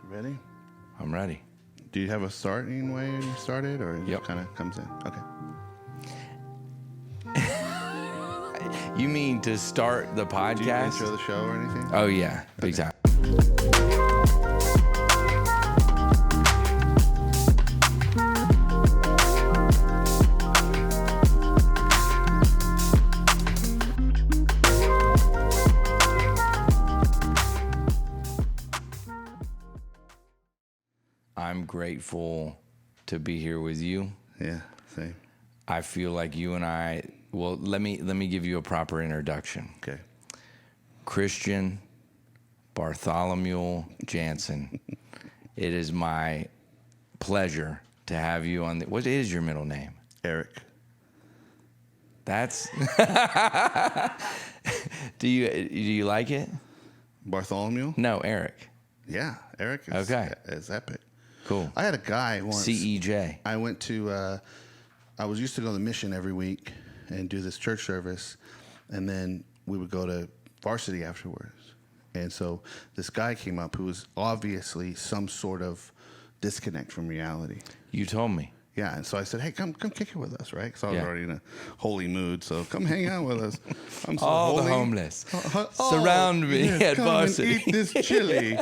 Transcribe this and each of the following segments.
Ready? I'm ready. Do you have a starting way you started, or it Yep. kind of comes in? Okay. You mean to start the podcast? Do you intro the show or anything? Oh, yeah. Big time. I'm grateful to be here with you. Yeah, same. I feel like you and I, well, let me give you a proper introduction. Okay. Christian Bartholomew Janson. It is my pleasure to have you on what is your middle name? Eric. That's do you like it? Bartholomew? No, Eric. Yeah, Eric is, Okay. is epic. Cool. I had a guy once. CEJ. I went to, I was used to go to the mission every week and do this church service, and then we would go to varsity afterwards. And so this guy came up who was obviously some sort of disconnect from reality. You told me. Yeah, and so I said, hey, come kick it with us, right? Because I was Yeah. already in a holy mood, so come hang out with us. I'm so All holy. the homeless. Surround me yeah, at come varsity. and eat this chili.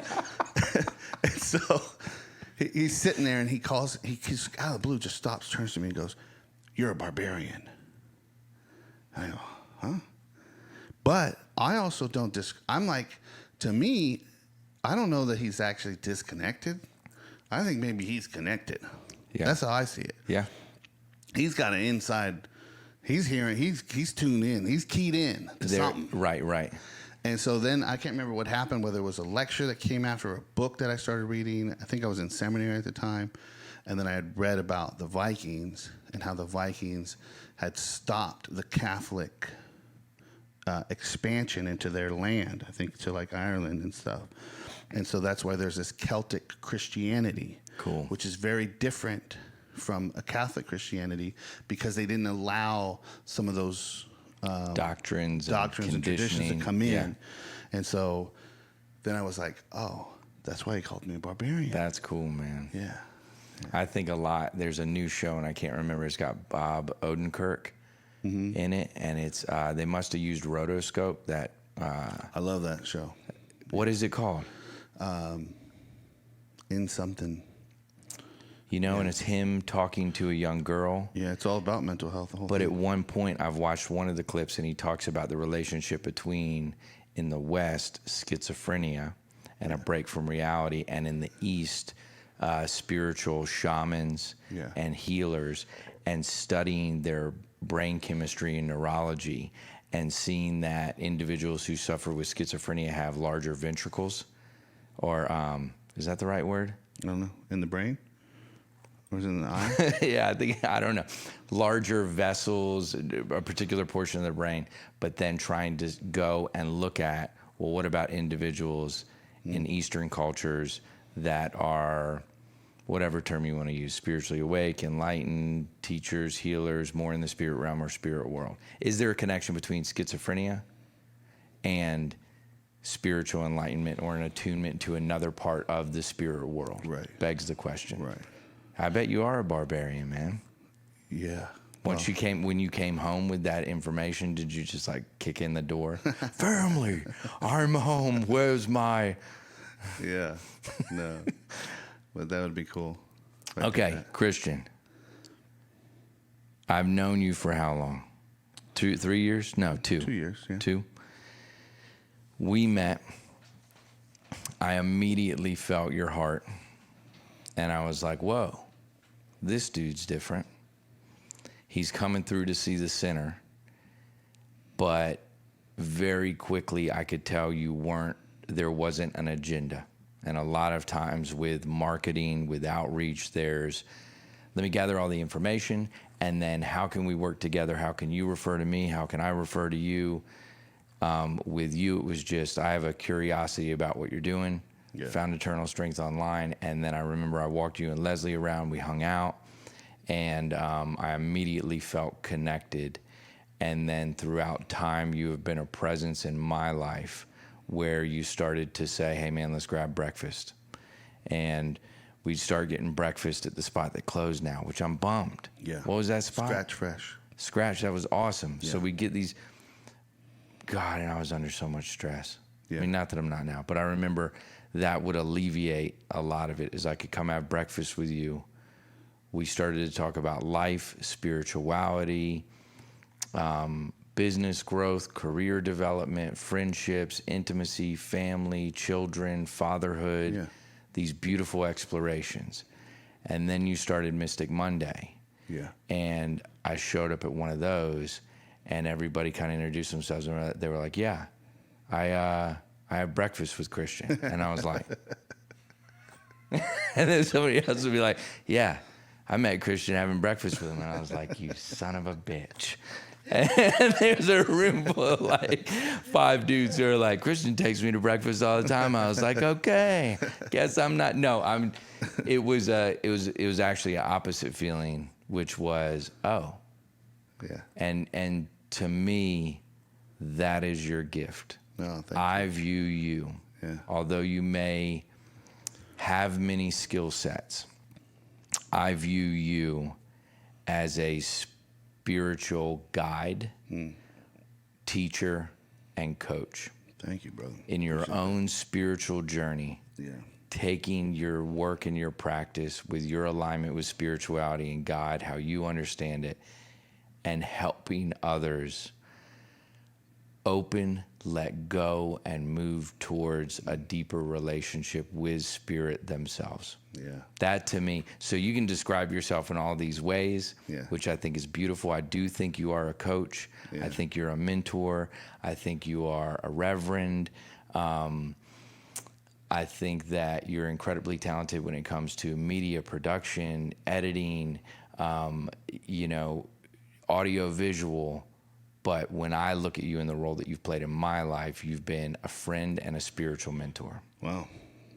And so he's sitting there, and he's out of the blue, just stops, turns to me, and goes, "You're a barbarian." I go, huh? But I also don't I'm like, to me, I don't know that he's actually disconnected. I think maybe he's connected. Yeah. That's how I see it. Yeah. He's got an inside. He's hearing. He's tuned in. He's keyed in to something. Right. And so then I can't remember what happened. Whether it was a lecture that came after a book that I started reading. I think I was in seminary at the time, and then I had read about the Vikings and how the Vikings had stopped the Catholic expansion into their land. I think to like Ireland and stuff. And so that's why there's this Celtic Christianity. Cool. Which is very different from a Catholic Christianity because they didn't allow some of those Doctrines and traditions to come in. Yeah. And so then I was like, oh, that's why he called me a barbarian. That's cool, man. Yeah. I think a lot. There's a new show, and I can't remember. It's got Bob Odenkirk in it, and it's they must have used rotoscope. That I love that show. what is it called? In something. You know, and it's him talking to a young girl. Yeah, it's all about mental health. The whole But thing. at one point, I've watched one of the clips, and he talks about the relationship between, in the West, schizophrenia and a break from reality, and in the East, spiritual shamans and healers, and studying their brain chemistry and neurology, and seeing that individuals who suffer with schizophrenia have larger ventricles, or is that the right word? I don't know. In the brain? Or is it in the eye? Yeah, I don't know. Larger vessels, a particular portion of the brain, but then trying to go and look at, well, what about individuals in Eastern cultures that are, whatever term you want to use, spiritually awake, enlightened, teachers, healers, more in the spirit realm or spirit world? Is there a connection between schizophrenia and spiritual enlightenment or an attunement to another part of the spirit world? Right. Begs the question. Right. I bet you are a barbarian, man. Yeah. When you came home with that information, did you just like kick in the door? Family, I'm home. Where's my? Yeah. No. But that would be cool. Okay, Christian. I've known you for how long? 3 years? No, 2. 2 years. Yeah. 2. We met. I immediately felt your heart. And I was like, whoa, this dude's different. He's coming through to see the sinner. But very quickly, I could tell there wasn't an agenda. And a lot of times with marketing, with outreach, let me gather all the information, and then how can we work together? How can you refer to me? How can I refer to you? With you, it was just, I have a curiosity about what you're doing. Yeah. Found Eternal Strength online, and then I remember I walked you and Leslie around. We hung out, and I immediately felt connected. And then throughout time, you have been a presence in my life where you started to say, hey, man, let's grab breakfast. and we'd start getting breakfast at the spot that closed now, which I'm bummed. Yeah. What was that spot? Scratch Fresh. Scratch. That was awesome. Yeah. So we get these. God, and I was under so much stress. Yeah. I mean, not that I'm not now, but I remember that would alleviate a lot of it. Is I could come have breakfast with you. We started to talk about life, spirituality, business growth, career development, friendships, intimacy, family, children, fatherhood. Yeah. These beautiful explorations. And then you started Mystic Monday. Yeah. And I showed up at one of those, and everybody kind of introduced themselves, and they were like, yeah, I have breakfast with Christian. And I was like, and then somebody else would be like, yeah, I met Christian having breakfast with him. And I was like, you son of a bitch. And there's a room full of like 5 dudes who are like, Christian takes me to breakfast all the time. I was like, okay, guess I'm not. No, it was actually an opposite feeling, which was, oh, Yeah. and to me, that is your gift. No, thank I view you, Yeah. although you may have many skill sets, I view you as a spiritual guide, teacher, and coach Thank you, brother. in your own spiritual journey, Yeah. taking your work and your practice with your alignment with spirituality and God, how you understand it, and helping others open, let go, and move towards a deeper relationship with spirit themselves. Yeah. That to me, so you can describe yourself in all these ways, Yeah. which I think is beautiful. I do think you are a coach. Yeah. I think you're a mentor. I think you are a reverend. I think that you're incredibly talented when it comes to media production, editing, audio visual. But when I look at you in the role that you've played in my life, you've been a friend and a spiritual mentor. Wow.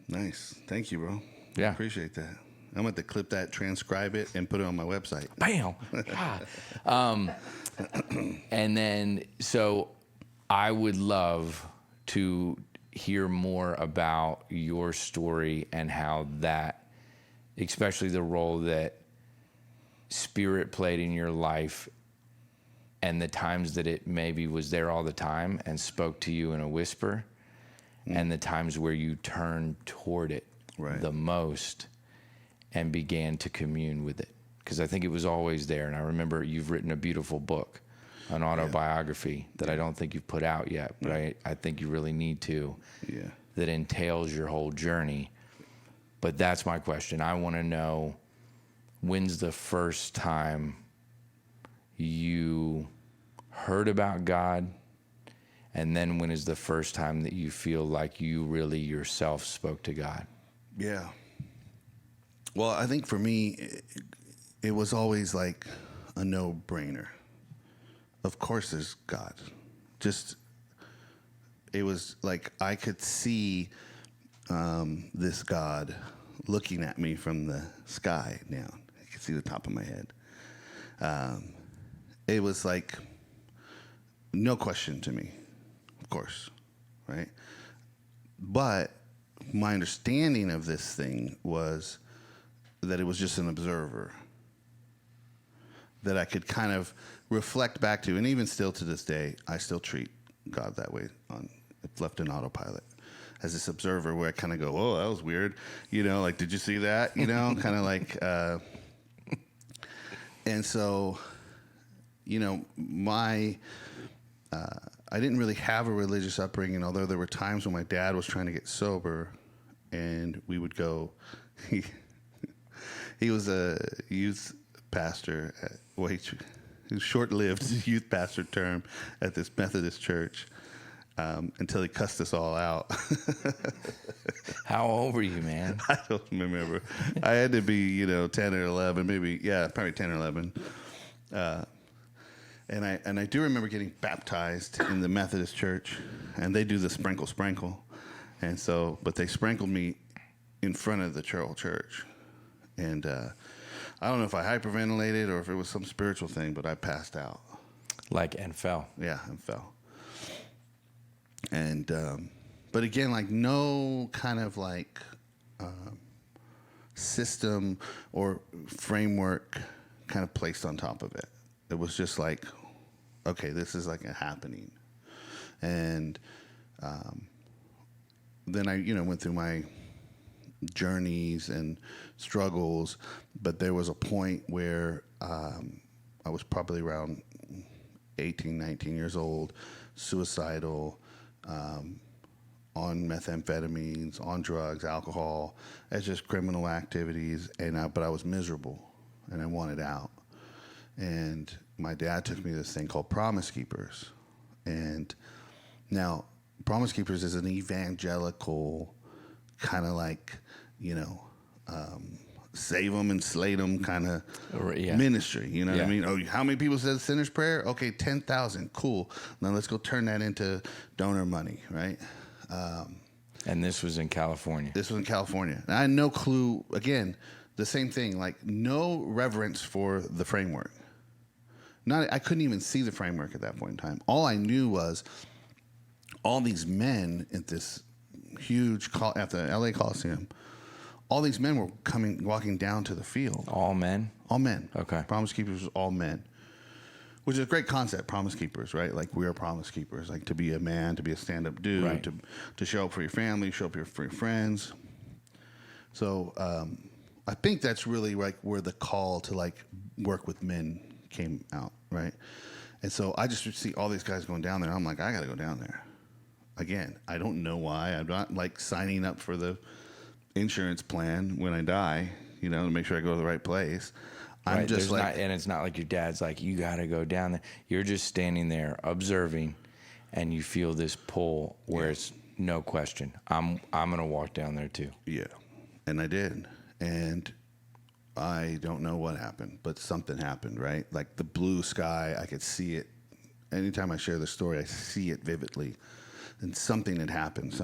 Nice. Thank you, bro. Yeah. Appreciate that. I'm going to clip that, transcribe it, and put it on my website. Bam. God. And then, so I would love to hear more about your story and how that, especially the role that spirit played in your life and the times that it maybe was there all the time and spoke to you in a whisper, and the times where you turned toward it Right. the most and began to commune with it. Because I think it was always there. And I remember you've written a beautiful book, an autobiography that I don't think you've put out yet, but I think you really need to, Yeah. that entails your whole journey. But that's my question. I want to know, when's the first time you heard about God? And then when is the first time that you feel like you really yourself spoke to God? Yeah. Well, I think for me, it was always like a no-brainer. Of course there's God. It was like I could see this God looking at me from the sky down. I could see the top of my head. It was like no question to me, of course, right? But my understanding of this thing was that it was just an observer that I could kind of reflect back to. And even still to this day, I still treat God that way. It's left in autopilot as this observer where I kind of go, oh, that was weird. Like, did you see that? Kind of like, and so, I didn't really have a religious upbringing, although there were times when my dad was trying to get sober and we would go, he was a youth pastor he was short-lived youth pastor term at this Methodist church until he cussed us all out. How old were you, man? I don't remember. I had to be, 10 or 11, maybe, probably 10 or 11. And I do remember getting baptized in the Methodist church, and they do the sprinkle. And so, but they sprinkled me in front of the church. And I don't know if I hyperventilated or if it was some spiritual thing, but I passed out. And fell. Yeah, and fell. And, but again, like no kind of like system or framework kind of placed on top of it. It was just like, okay, this is like a happening. And then I, went through my journeys and struggles, but there was a point where I was probably around 18, 19 years old, suicidal, on methamphetamines, on drugs, alcohol, as just criminal activities, but I was miserable, and I wanted out. And my dad took me to this thing called Promise Keepers. And now, Promise Keepers is an evangelical kind of like, save them and slay them kind of ministry. You know what I mean? Oh, how many people said the sinner's prayer? Okay, 10,000. Cool. Now let's go turn that into donor money, right? And this was in California. And I had no clue, again, the same thing, like no reverence for the framework. I couldn't even see the framework at that point in time. All I knew was all these men at this huge, at the LA Coliseum, all these men were walking down to the field. All men? All men. Okay. Promise Keepers was all men, which is a great concept, Promise Keepers, right? Like, we are Promise Keepers, like to be a man, to be a stand-up dude, right. to show up for your family, show up for your friends. So I think that's really like where the call to like work with men came out, right? And so I just would see all these guys going down there. I'm like, I got to go down there. Again, I don't know why. I'm not like signing up for the insurance plan when I die, to make sure I go to the right place. Right. I'm just and it's not like your dad's like, you got to go down there. You're just standing there observing, and you feel this pull where it's no question. I'm going to walk down there too. Yeah. And I did. And I don't know what happened, but something happened, right? Like the blue sky, I could see it. Anytime I share the story, I see it vividly. And something had happened.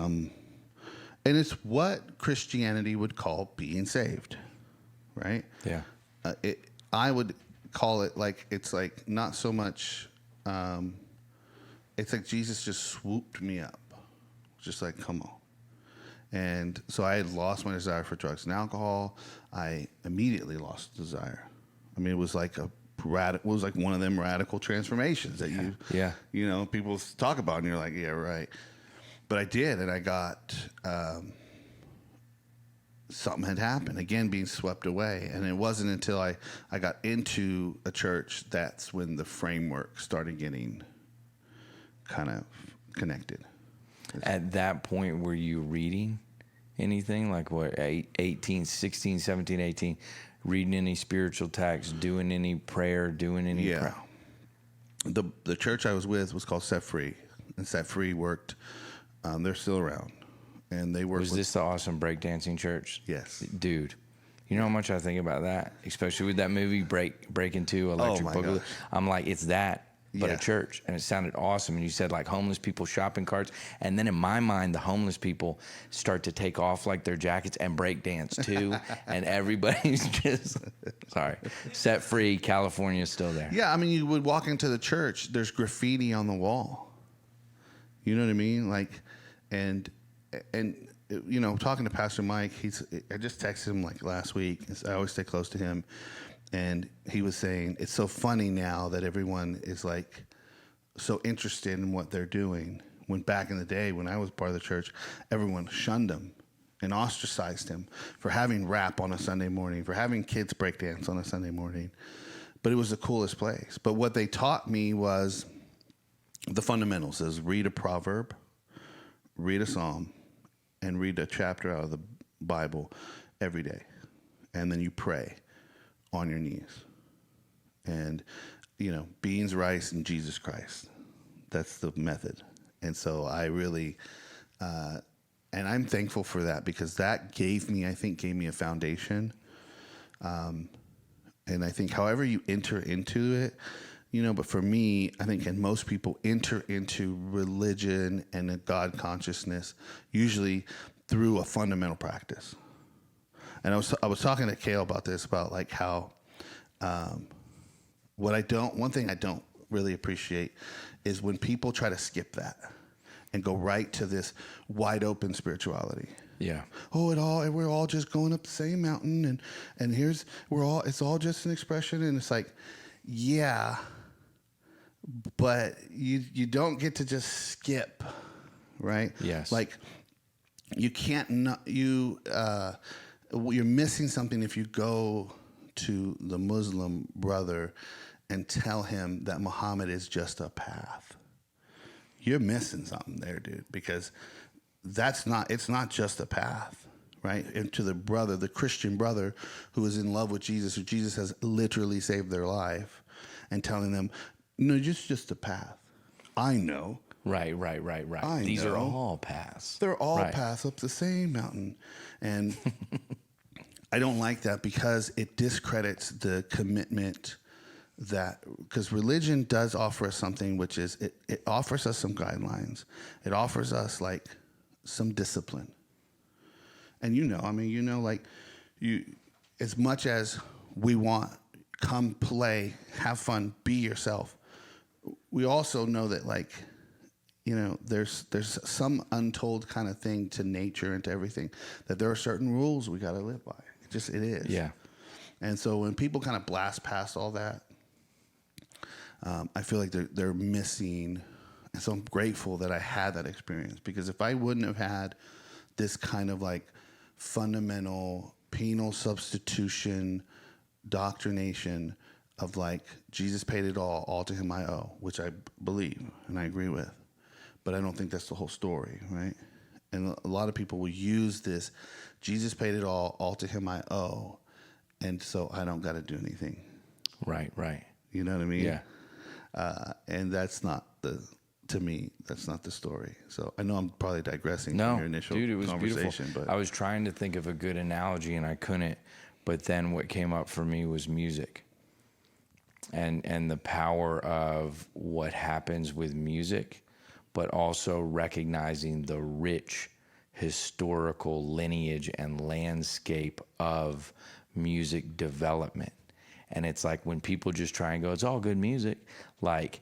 And it's what Christianity would call being saved, right? Yeah. I would call it like, it's like not so much, it's like Jesus just swooped me up. Just like, come on. And so I had lost my desire for drugs and alcohol. I immediately lost the desire. I mean, it was like one of them radical transformations that people talk about, and you're like, yeah, right. But I did, and I got something had happened. Again, being swept away, and it wasn't until I got into a church that's when the framework started getting kind of connected. At that point, were you reading anything? Like what, 18, 16, 17, 18? Reading any spiritual texts, doing any prayer, doing any... Yeah. The church I was with was called Set Free. And Set Free worked... they're still around. And they worked Was this the awesome breakdancing church? Yes. Dude, you know how much I think about that? Especially with that movie, Breaking 2, Electric Boogaloo. Gosh. I'm like, it's that. But Yeah. a church, and it sounded awesome. And you said like homeless people shopping carts, and then in my mind, the homeless people start to take off like their jackets and break dance too, and everybody's just Set Free. California is still there. Yeah, I mean, you would walk into the church. There's graffiti on the wall. You know what I mean? Like, and talking to Pastor Mike, I just texted him like last week. I always stay close to him. And he was saying, it's so funny now that everyone is like so interested in what they're doing. When back in the day, when I was part of the church, everyone shunned him and ostracized him for having rap on a Sunday morning, for having kids break dance on a Sunday morning. But it was the coolest place. But what they taught me was the fundamentals: is read a proverb, read a psalm, and read a chapter out of the Bible every day. And then you pray on your knees. And, beans, rice, and Jesus Christ. That's the method. And so I really, and I'm thankful for that, because that gave me a foundation. And I think however you enter into it, but for me, I think, and most people enter into religion and a God consciousness usually through a fundamental practice. And I was talking to Kale about this, about like how one thing I don't really appreciate is when people try to skip that and go right to this wide open spirituality. Yeah. Oh, we're all just going up the same mountain, and it's all just an expression, and it's like, yeah, but you don't get to just skip, right? Yes. Like you can't not you're missing something if you go to the Muslim brother and tell him that Muhammad is just a path. You're missing something there, dude, because it's not just a path, right? And to the brother, the Christian brother who is in love with Jesus, who Jesus has literally saved their life, and telling them, no, just a path. I know. Right. These are all paths. They're all paths up the same mountain. And I don't like that because it discredits the commitment because religion does offer us something, which is it offers us some guidelines. It offers us like some discipline. And as much as we want, come play, have fun, be yourself, we also know that there's some untold kind of thing to nature and to everything, that there are certain rules we got to live by. It is. Yeah. And so when people kind of blast past all that, I feel like they're missing. And so I'm grateful that I had that experience, because if I wouldn't have had this kind of like fundamental penal substitution doctrination of like Jesus paid it all to him I owe, which I believe and I agree with, but I don't think that's the whole story, right? And a lot of people will use this, Jesus paid it all to him I owe, and so I don't got to do anything. Right. You know what I mean? Yeah. And to me, that's not the story. So I know I'm probably digressing No, from your initial dude, it was conversation. beautiful. But I was trying to think of a good analogy and I couldn't. But then what came up for me was music, and the power of what happens with music, but also recognizing the rich historical lineage and landscape of music development. And it's like when people just try and go, it's all good music, like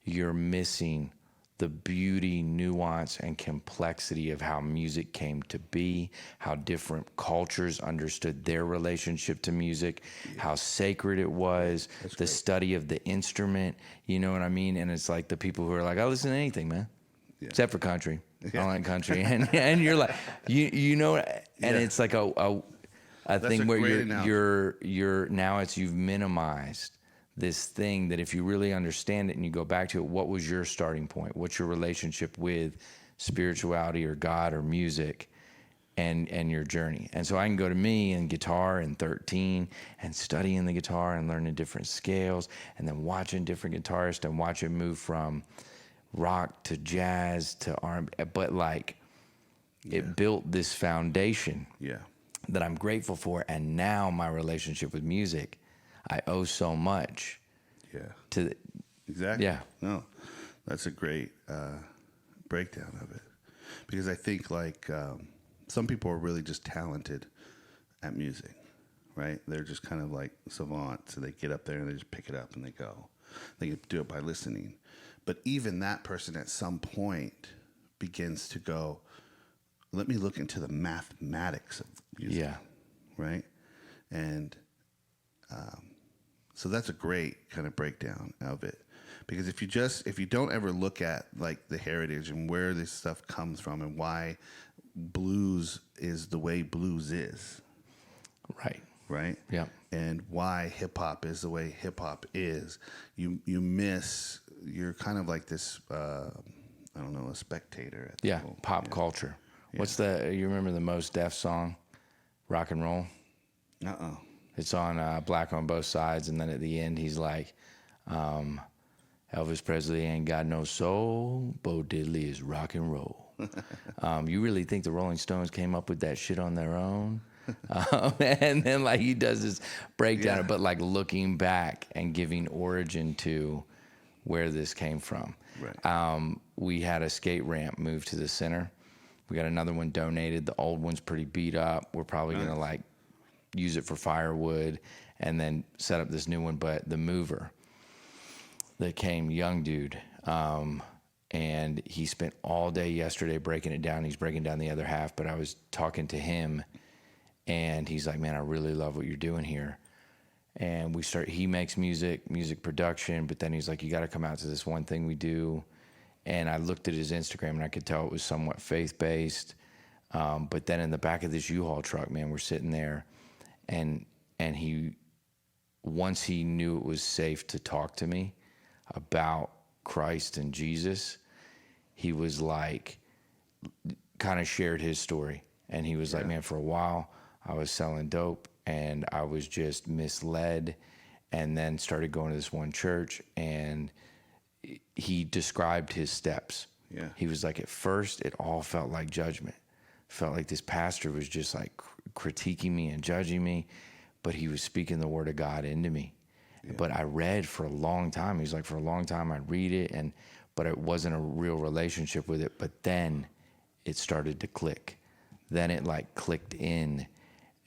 you're missing the beauty, nuance, and complexity of how music came to be, how different cultures understood their relationship to music, how sacred it was, the study of the instrument, you know what I mean? And it's like the people who are like, I listen to anything, man, except for country. I don't like country. And you're like, you know, and it's like a thing where you're now you've minimized this thing that if you really understand it and you go back to it, what was your starting point? What's your relationship with spirituality or God or music and your journey? And so I can go to me and guitar and 13 and studying the guitar and learning different scales and then watching different guitarists and watching move from rock to jazz to R&B. But it built this foundation that I'm grateful for. And now my relationship with music, I owe so much. To exactly. Yeah. No, that's a great breakdown of it, because I think some people are really just talented at music, right? They're just kind of like savants, so they get up there and they just pick it up and they go. They do it by listening, but even that person at some point begins to go, let me look into the mathematics of music, right? And so that's a great kind of breakdown of it, because if you don't ever look at like the heritage and where this stuff comes from and why blues is the way blues is, right, and why hip hop is the way hip hop is, you're kind of like this I don't know, a spectator at the whole, pop culture. What's you remember the Mos Def song, Rock and Roll? It's on Black on Both Sides, and then at the end he's like, Elvis Presley ain't got no soul, Bo Diddley is rock and roll. You really think the Rolling Stones came up with that shit on their own? And then he does this breakdown, but looking back and giving origin to where this came from. Right. We had a skate ramp moved to the center. We got another one donated. The old one's pretty beat up. We're probably gonna use it for firewood and then set up this new one. But the mover that came, young dude, And he spent all day yesterday breaking it down. He's breaking down the other half, but I was talking to him, and he's like, man, I really love what you're doing here. And he makes music production, but then he's like, you got to come out to this one thing we do. And I looked at his Instagram, and I could tell it was somewhat faith-based. But then in the back of this U-Haul truck, man, we're sitting there, and once he knew it was safe to talk to me about Christ and Jesus, he was like, kind of shared his story. And he was like, man, for a while I was selling dope and I was just misled, and then started going to this one church, and he described his steps. Yeah. He was like, at first it all felt like judgment. Felt like this pastor was just like critiquing me and judging me, but he was speaking the word of God into me. Yeah. But I read for a long time. He's like, for a long time I'd read it, but it wasn't a real relationship with it. But then it started to click. Then it like clicked in,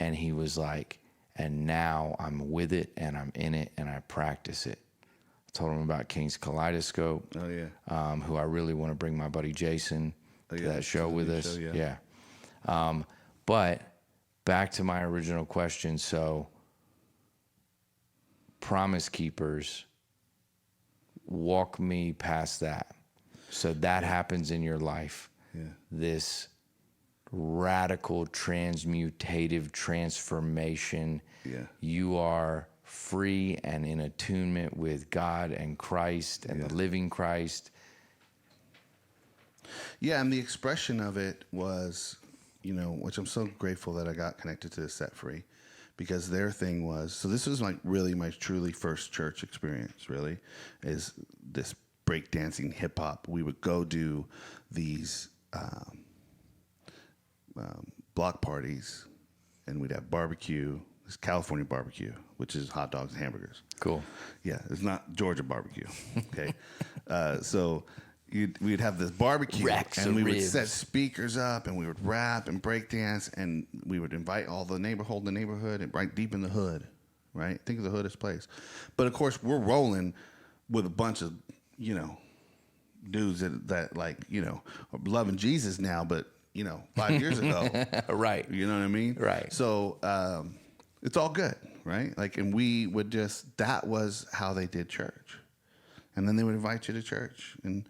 and he was like, and now I'm with it and I'm in it and I practice it. I told him about King's Kaleidoscope. Oh yeah. Who I really want to bring my buddy Janson to that show with us. Show, yeah. But back to my original question. So, Promise Keepers, walk me past that. So that happens in your life. Yeah. This radical transmutative transformation. Yeah. You are free and in attunement with God and Christ and the living Christ. Yeah, and the expression of it was, which I'm so grateful that I got connected to the Set Free, because their thing was, so this was really my truly first church experience, really, is this breakdancing hip hop. We would go do these block parties, and we'd have barbecue, this California barbecue, which is hot dogs and hamburgers. Cool. Yeah, it's not Georgia barbecue, okay? So we'd have this barbecue, and we would set speakers up, and we would rap and break dance, and we would invite all the neighborhood, and right deep in the hood, right? Think of the hood as place. But of course, we're rolling with a bunch of, dudes that like, are loving Jesus now, but 5 years ago, right? You know what I mean? Right. So it's all good, right? Like, and we would that was how they did church, and then they would invite you to church, and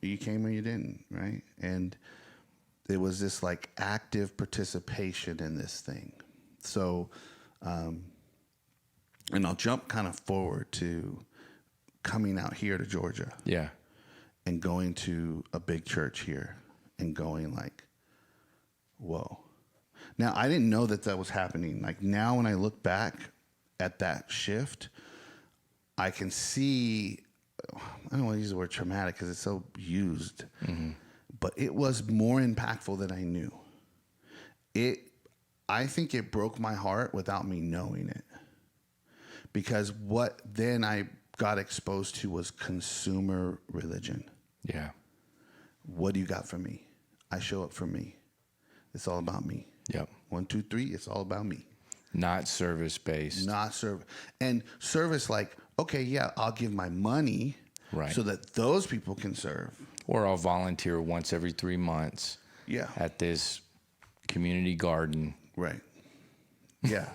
you came or you didn't, right? And it was this like active participation in this thing. So, and I'll jump kind of forward to coming out here to Georgia. Yeah. And going to a big church here and going like, whoa. Now, I didn't know that was happening. Like, now when I look back at that shift, I can see, I don't want to use the word traumatic because it's so used, but it was more impactful than I knew. I think it broke my heart without me knowing it, because what then I got exposed to was consumer religion. Yeah. What do you got for me? I show up for me. It's all about me. Yep. 1, 2, 3. It's all about me. Not service based. Not service. And service, like, okay, yeah, I'll give my money, right, so that those people can serve. Or I'll volunteer once every 3 months. Yeah. At this community garden. Right. Yeah.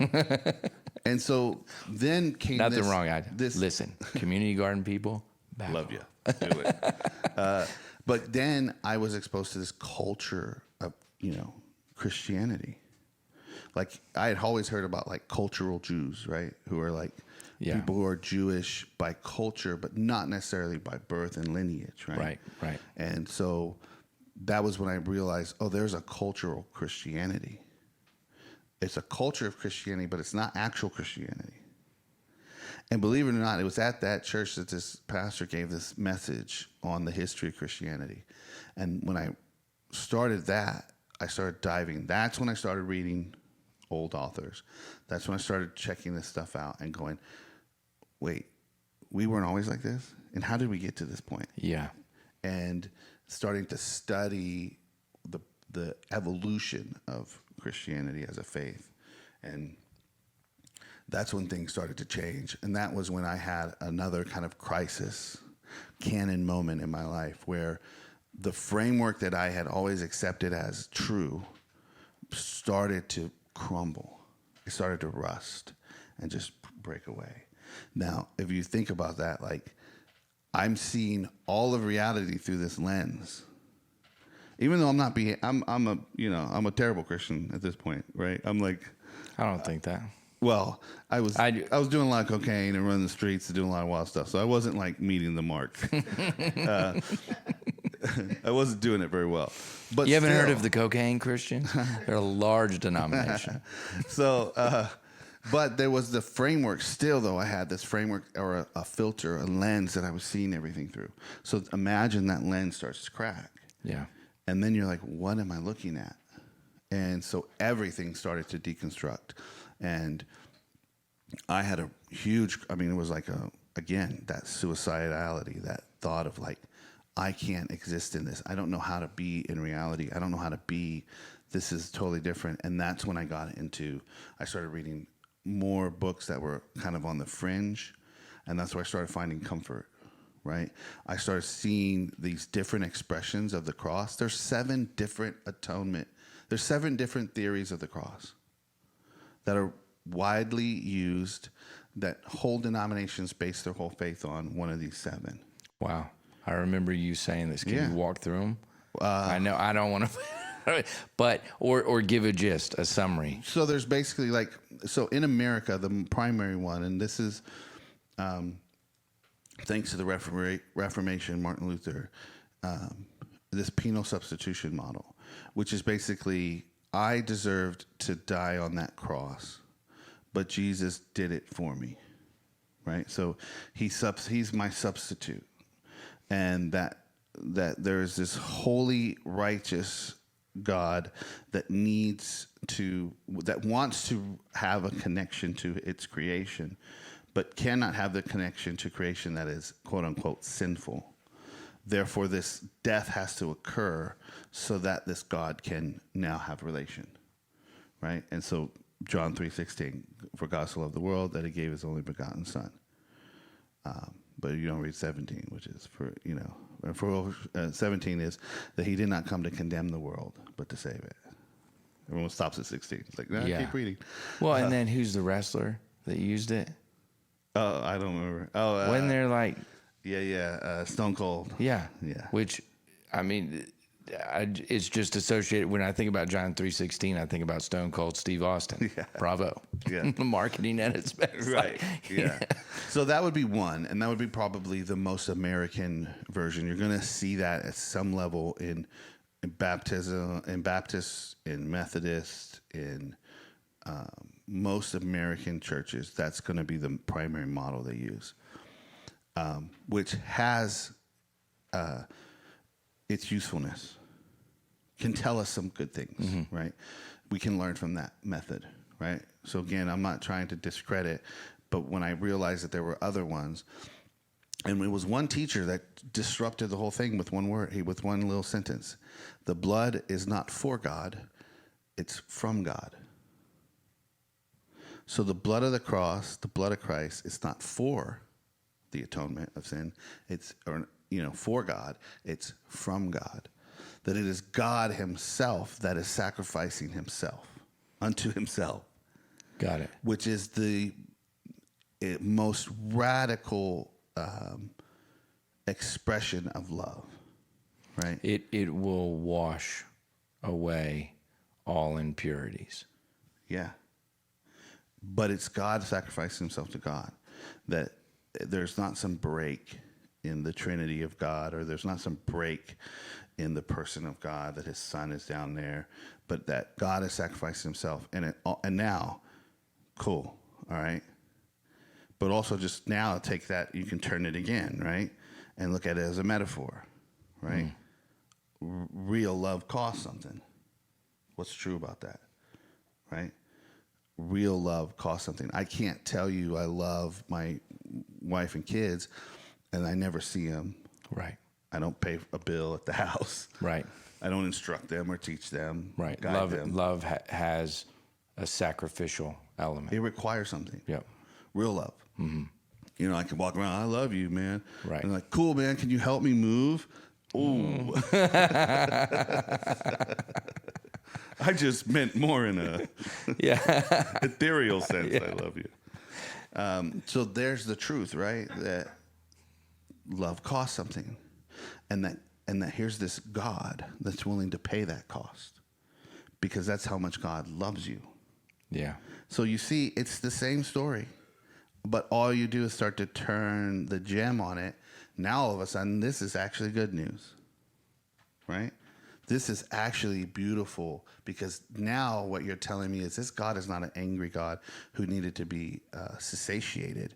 And so then came nothing wrong. Listen, community garden people, love you. Do it. But then I was exposed to this culture of, Christianity. Like, I had always heard about like cultural Jews, right? Who are like people who are Jewish by culture, but not necessarily by birth and lineage, right? Right, right. And so that was when I realized, there's a cultural Christianity. It's a culture of Christianity, but it's not actual Christianity. And believe it or not, it was at that church that this pastor gave this message on the history of Christianity. And when I started that, I started diving. That's when I started reading old authors. That's when I started checking this stuff out and going, wait, we weren't always like this? And how did we get to this point? Yeah. And starting to study the evolution of Christianity as a faith. And that's when things started to change. And that was when I had another kind of crisis. canon moment in my life where the framework that I had always accepted as true started to crumble. It started to rust and just break away. Now, if you think about that, like, I'm seeing all of reality through this lens. Even though I'm a terrible Christian at this point, right? I'm like, I don't think that. well, I was doing a lot of cocaine and running the streets and doing a lot of wild stuff, so I wasn't like meeting the mark. I wasn't doing it very well. But You haven't heard still, of the cocaine Christians? They're a large denomination. So, but there was the framework still, though. I had this framework or a filter, a lens that I was seeing everything through. So imagine that lens starts to crack. Yeah. And then you're like, what am I looking at? And so everything started to deconstruct. And I had a huge, it was like again, that suicidality, that thought of like, I can't exist in this. I don't know how to be in reality. I don't know how to be. This is totally different. And that's when I started reading more books that were kind of on the fringe. And that's where I started finding comfort, right? I started seeing these different expressions of the cross. There's 7 different There's 7 different theories of the cross that are widely used, that whole denominations base their whole faith on one of these 7. Wow. I remember you saying this. Can you walk through them? I know I don't want to, but or give a gist, a summary. So there's basically so in America, the primary one, and this is thanks to the Reformation, Martin Luther, this penal substitution model, which is basically, I deserved to die on that cross, but Jesus did it for me, right? So he's my substitute. And that there's this holy, righteous God that wants to have a connection to its creation, but cannot have the connection to creation that is, quote unquote, sinful. Therefore, this death has to occur so that this God can now have relation, right? And so John 3:16, for God so loved the world that he gave his only begotten son. But you don't read 17, which is 17 is that he did not come to condemn the world, but to save it. Everyone stops at 16. It's like, no, keep reading. Well, and then who's the wrestler that used it? Oh, I don't remember. Oh, when they're like, Stone Cold. Yeah. Yeah. Which, it's just associated. When I think about John 3:16, I think about Stone Cold Steve Austin. Yeah. Bravo. Yeah. Marketing at its best. Right. Yeah. So that would be one, and that would be probably the most American version. You're going to see that at some level in baptism, in Baptist, in Methodist, in most American churches. That's going to be the primary model they use, which has its usefulness, can tell us some good things, right? We can learn from that method, right? So again, I'm not trying to discredit, but when I realized that there were other ones, and it was one teacher that disrupted the whole thing with one word, with one little sentence. The blood is not for God, it's from God. So the blood of the cross, the blood of Christ, it's not for the atonement of sin. It's for God. It's from God. That it is God himself that is sacrificing himself unto himself. Got it. Which is the most radical expression of love, right? It will wash away all impurities. Yeah. But it's God sacrificing himself to God. That there's not some break in the Trinity of God, or there's not some break in the person of God, that his son is down there, but that God has sacrificed himself. And now, cool, all right? But also just now take that, you can turn it again, right? And look at it as a metaphor, right? Real love costs something. What's true about that, right? Real love costs something. I can't tell you I love my wife and kids and I never see them. Right. I don't pay a bill at the house. Right. I don't instruct them or teach them. Right. Guide them. Love has a sacrificial element. It requires something. Yep. Real love. You know, I can walk around, I love you, man. Right. And like, cool, man, can you help me move? Ooh. I just meant more in a ethereal sense. I love you. So there's the truth, right? That love costs something. And that here's this God that's willing to pay that cost. Because that's how much God loves you. Yeah. So you see, it's the same story. But all you do is start to turn the gem on it. Now, all of a sudden, this is actually good news, right? This is actually beautiful because now what you're telling me is this God is not an angry God who needed to be satiated.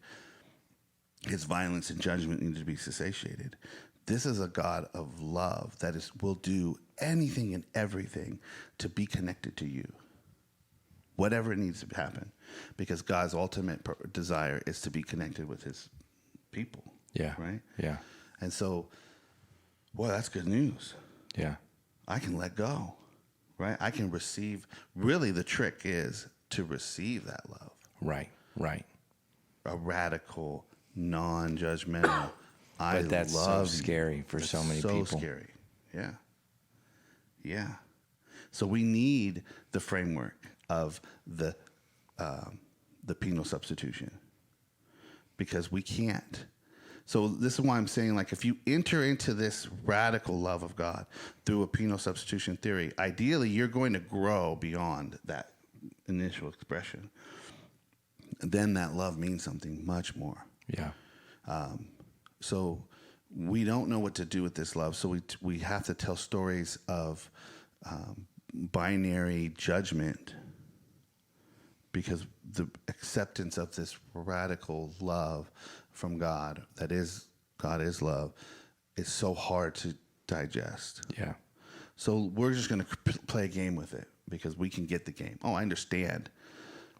His violence and judgment needed to be satiated. This is a God of love that will do anything and everything to be connected to you. Whatever needs to happen, because God's ultimate desire is to be connected with his people. Yeah. Right? Yeah. And so, boy, that's good news. Yeah. I can let go, right? I can receive. Really, the trick is to receive that love. Right. Right. A radical, non-judgmental, But that's so scary for so many people. So scary. Yeah. Yeah. So we need the framework of the penal substitution, because we can't. So this is why I'm saying, like, if you enter into this radical love of God through a penal substitution theory, ideally you're going to grow beyond that initial expression. And then that love means something much more. Yeah. So we don't know what to do with this love. So we have to tell stories of binary judgment, because the acceptance of this radical love from God, that is, God is love, is so hard to digest. Yeah. So we're just going to play a game with it because we can get the game. Oh, I understand.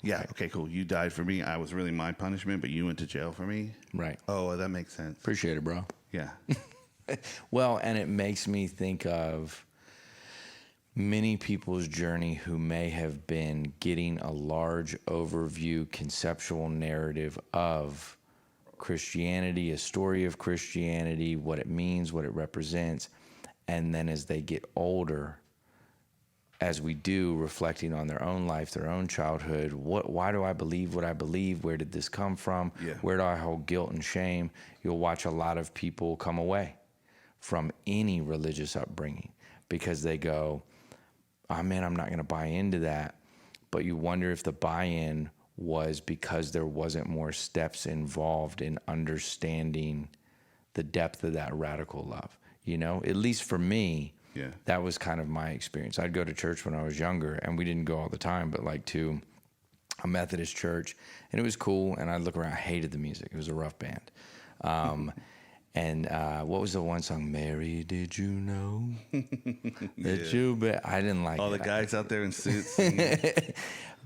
Yeah, okay, cool. You died for me. I was really my punishment, but you went to jail for me. Right. Oh, that makes sense. Appreciate it, bro. Yeah. Well, and it makes me think of many people's journey who may have been getting a large overview conceptual narrative of Christianity, a story of Christianity, what it means, what it represents. And then as they get older, as we do, reflecting on their own life, their own childhood, why do I believe what I believe? Where did this come from? Yeah. Where do I hold guilt and shame? You'll watch a lot of people come away from any religious upbringing because they go, oh man, I'm not going to buy into that. But you wonder if the buy-in was because there wasn't more steps involved in understanding the depth of that radical love. You know, at least for me, Yeah. that was kind of my experience. I'd go to church when I was younger, and we didn't go all the time, but like to a Methodist church, and it was cool. And I'd look around. I hated the music. It was a rough band. And what was the one song? Mary, did you know that you? I didn't like All it. the guys out there in suits singing,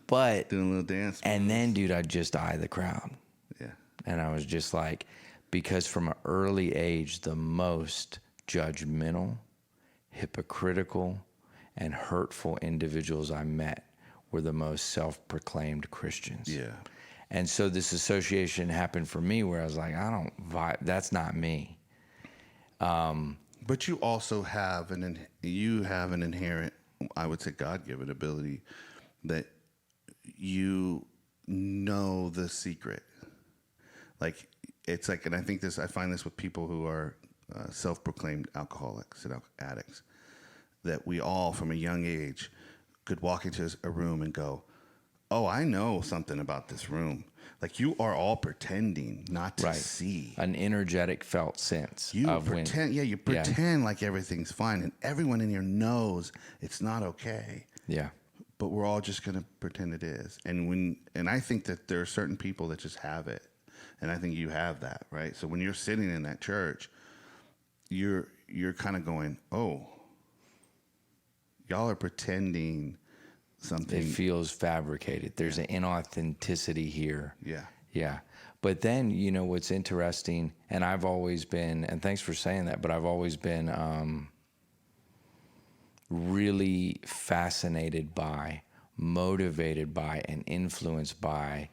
but doing a little dance. and then, dude, I'd just eye the crowd. Yeah. And I was just like, because from an early age, the most judgmental, hypocritical, and hurtful individuals I met were the most self-proclaimed Christians. Yeah. And so this association happened for me where I was like, I don't vibe. That's not me. But you also have an inherent, I would say, God-given ability that you know the secret. Like, it's like, and I find this with people who are self-proclaimed alcoholics and addicts, that we all, from a young age, could walk into a room and go, oh, I know something about this room. Like, you are all pretending not to see. An energetic felt sense. You pretend like everything's fine, and everyone in here knows it's not okay. Yeah. But we're all just going to pretend it is. And I think that there are certain people that just have it. And I think you have that, right? So when you're sitting in that church, you're kind of going, oh, y'all are pretending something. It feels fabricated. There's an inauthenticity here. Yeah. Yeah. But then, you know, what's interesting, and I've always been, and thanks for saying that, but I've always been really fascinated by, motivated by, and influenced by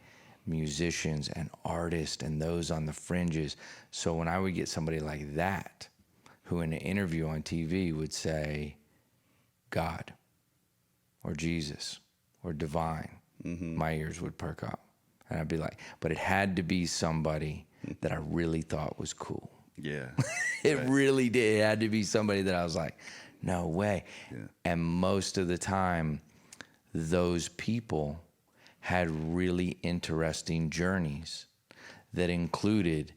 musicians and artists and those on the fringes. So when I would get somebody like that, who in an interview on TV would say God or Jesus or divine, my ears would perk up. And I'd be like, but it had to be somebody that I really thought was cool. Yeah. It really did. It had to be somebody that I was like, no way. Yeah. And most of the time, those people had really interesting journeys that included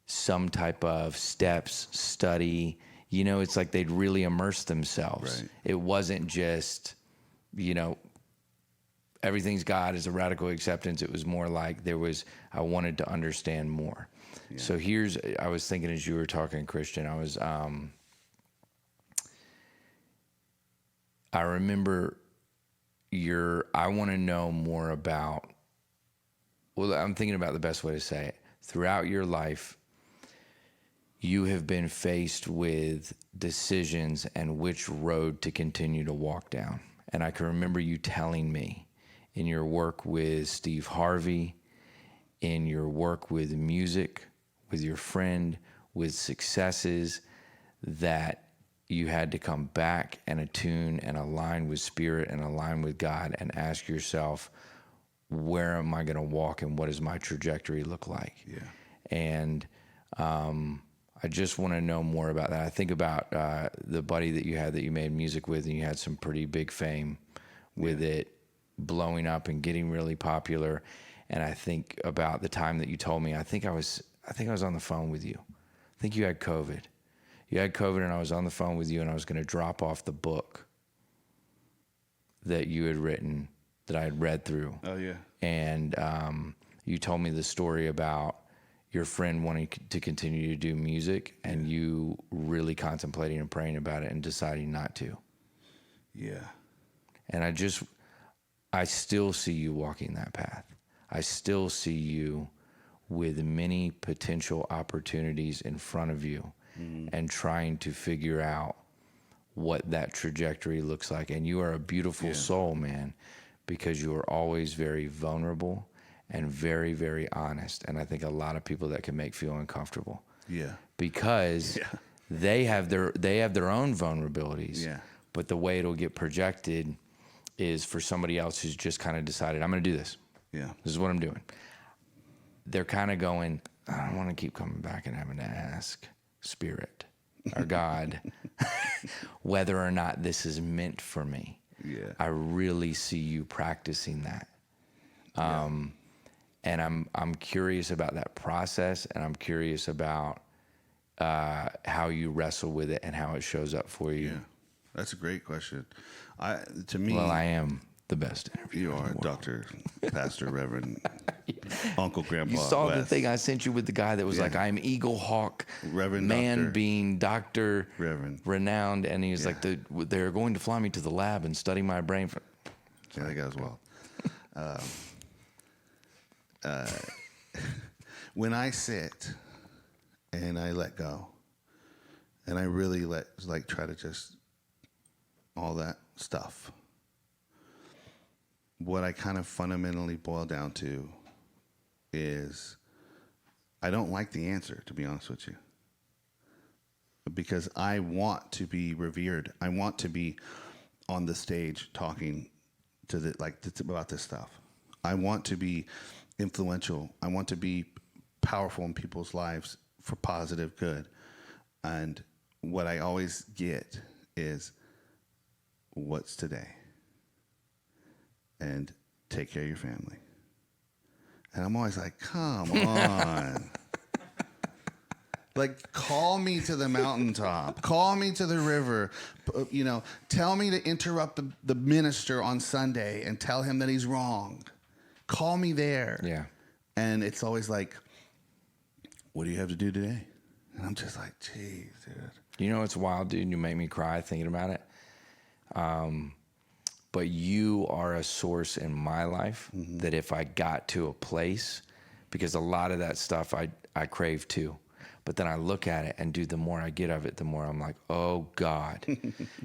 some type of steps, study. You know, it's like they'd really immerse themselves. Right. It wasn't just, you know, everything's God is a radical acceptance. It was more like I wanted to understand more. Yeah. So I was thinking as you were talking, Christian, I remember I want to know more about, well, I'm thinking about the best way to say it. Throughout your life, you have been faced with decisions and which road to continue to walk down. And I can remember you telling me in your work with Steve Harvey, in your work with music, with your friend, with successes, that you had to come back and attune and align with spirit and align with God and ask yourself, where am I going to walk and what does my trajectory look like? Yeah. And I just want to know more about that. I think about the buddy that you had that you made music with, and you had some pretty big fame with it blowing up and getting really popular. And I think about the time that you told me, I think I was on the phone with you. I think you had COVID. You had COVID and I was on the phone with you, and I was going to drop off the book that you had written that I had read through. Oh, yeah. And you told me the story about your friend wanting to continue to do music and you really contemplating and praying about it and deciding not to. Yeah. And I still see you walking that path. I still see you with many potential opportunities in front of you and trying to figure out what that trajectory looks like. And you are a beautiful soul, man, because you are always very vulnerable and very, very honest. And I think a lot of people that can make feel uncomfortable. Yeah. Because they have their own vulnerabilities. Yeah. But the way it'll get projected is for somebody else who's just kind of decided, I'm going to do this. Yeah. This is what I'm doing. They're kind of going, I don't want to keep coming back and having to ask Spirit or God whether or not this is meant for me. Yeah. I really see you practicing that. And I'm curious about that process, and I'm curious about how you wrestle with it and how it shows up for you. Yeah. That's a great question. To me, Well, I am the best interviewer. you are Dr. Pastor Reverend Uncle Grandpa You saw Wes. the thing I sent you with the guy that was like, I'm Eagle Hawk, Reverend man Doctor. being Dr. Reverend. Renowned, and he was like, they're going to fly me to the lab and study my brain. Yeah, that goes well. When I sit and I let go, and I really try to just all that stuff, what I kind of fundamentally boil down to is I don't like the answer, to be honest with you, because I want to be revered. I want to be on the stage talking to about this stuff. I want to be influential. I want to be powerful in people's lives for positive good. And what I always get is, what's today? And take care of your family. And I'm always like, come on. Like, call me to the mountaintop. Call me to the river. You know, tell me to interrupt the minister on Sunday and tell him that he's wrong. Call me there. Yeah. And it's always like, what do you have to do today? And I'm just like, geez, dude. You know, it's wild, dude. You make me cry thinking about it. But you are a source in my life that if I got to a place, because a lot of that stuff I crave too, But then I look at it, and dude, the more I get of it, the more I'm like, oh God.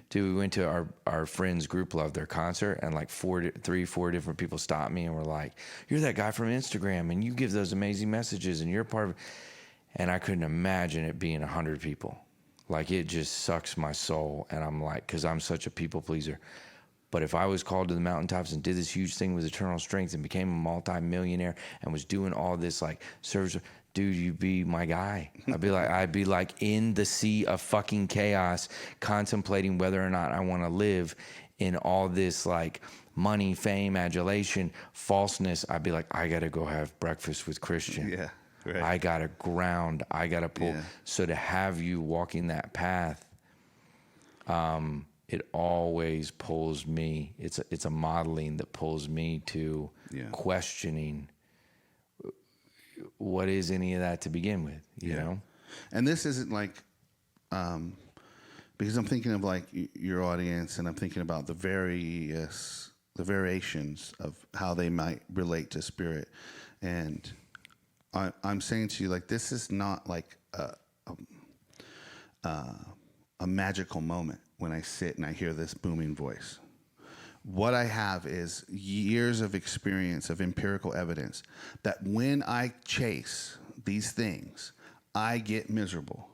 Dude, we went to our friends' group love, their concert, and like 4 different people stopped me and were like, you're that guy from Instagram, and you give those amazing messages, and you're a part of it. And I couldn't imagine it being 100 people. Like, it just sucks my soul. And I'm like, because I'm such a people pleaser. But if I was called to the mountaintops and did this huge thing with eternal strength and became a multi-millionaire and was doing all this like service, dude, you'd be my guy. I'd be like in the sea of fucking chaos, contemplating whether or not I want to live in all this like money, fame, adulation, falseness. I'd be like, I got to go have breakfast with Christian. Yeah. Right. I got to ground. I got to pull. Yeah. So to have you walking that path, it always pulls me. It's a modeling that pulls me to questioning what is any of that to begin with, you know? And this isn't like, because I'm thinking of like your audience, and I'm thinking about the variations of how they might relate to spirit. And I'm saying to you, like, this is not like a magical moment when I sit and I hear this booming voice. What I have is years of experience of empirical evidence that when I chase these things, I get miserable.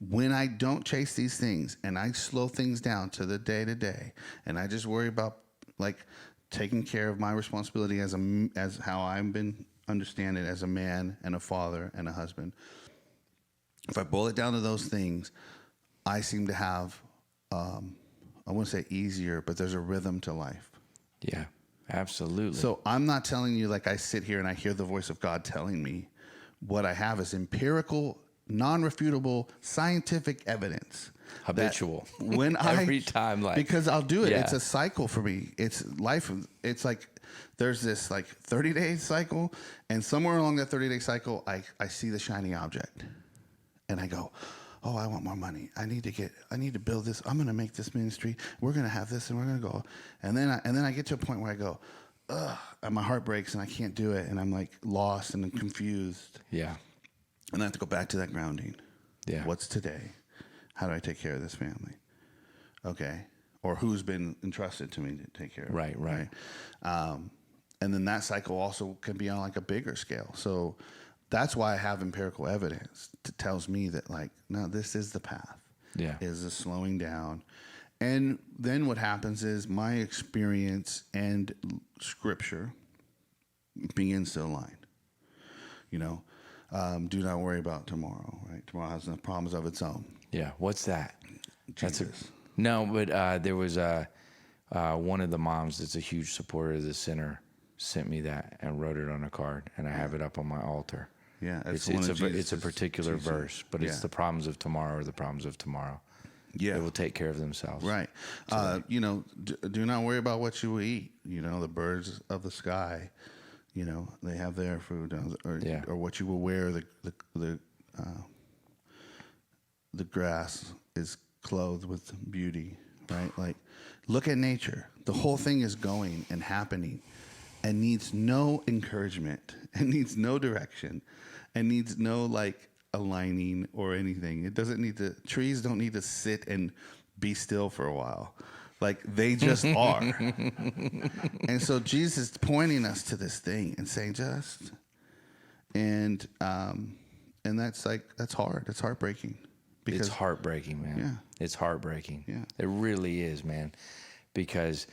When I don't chase these things and I slow things down to the day to day, and I just worry about like taking care of my responsibility as how I've been understand it as a man and a father and a husband. If I boil it down to those things, I seem to have, I wouldn't say easier, but there's a rhythm to life. Yeah, absolutely. So I'm not telling you like I sit here and I hear the voice of God telling me. What I have is empirical, non-refutable, scientific evidence. Habitual. When every time, like, because I'll do it. Yeah. It's a cycle for me. It's life. It's like there's this like 30-day cycle, and somewhere along that 30-day cycle, I see the shiny object, and I go, oh, I want more money. I need to build this. I'm going to make this ministry. We're going to have this, and we're going to go. And then I get to a point where I go, ugh, and my heart breaks, and I can't do it, and I'm like lost and confused. Yeah. And I have to go back to that grounding. Yeah. What's today? How do I take care of this family? Okay. Or who's been entrusted to me to take care of? Right. And then that cycle also can be on like a bigger scale. So that's why I have empirical evidence that tells me that like, no, this is the path. Yeah. Is the slowing down. And then what happens is my experience and scripture begins to align. You know, do not worry about tomorrow, right? Tomorrow has enough problems of its own. Yeah. What's that? Jesus. No, but there was one of the moms that's a huge supporter of the center sent me that and wrote it on a card, and I have it up on my altar. Yeah, it's a particular verse, but it's the problems of tomorrow are the problems of tomorrow. Yeah, they will take care of themselves. Right. You know, do not worry about what you will eat. You know, the birds of the sky, you know, they have their food, or what you will wear. The grass is clothed with beauty, right? Like, look at nature. The whole thing is going and happening, and needs no encouragement, and needs no direction, and needs no like aligning or anything. It doesn't need to. Trees don't need to sit and be still for a while. Like, they just are. And so Jesus is pointing us to this thing and saying just, and that's hard. It's heartbreaking. It's heartbreaking, man. Yeah. It's heartbreaking. Yeah. It really is, man. Because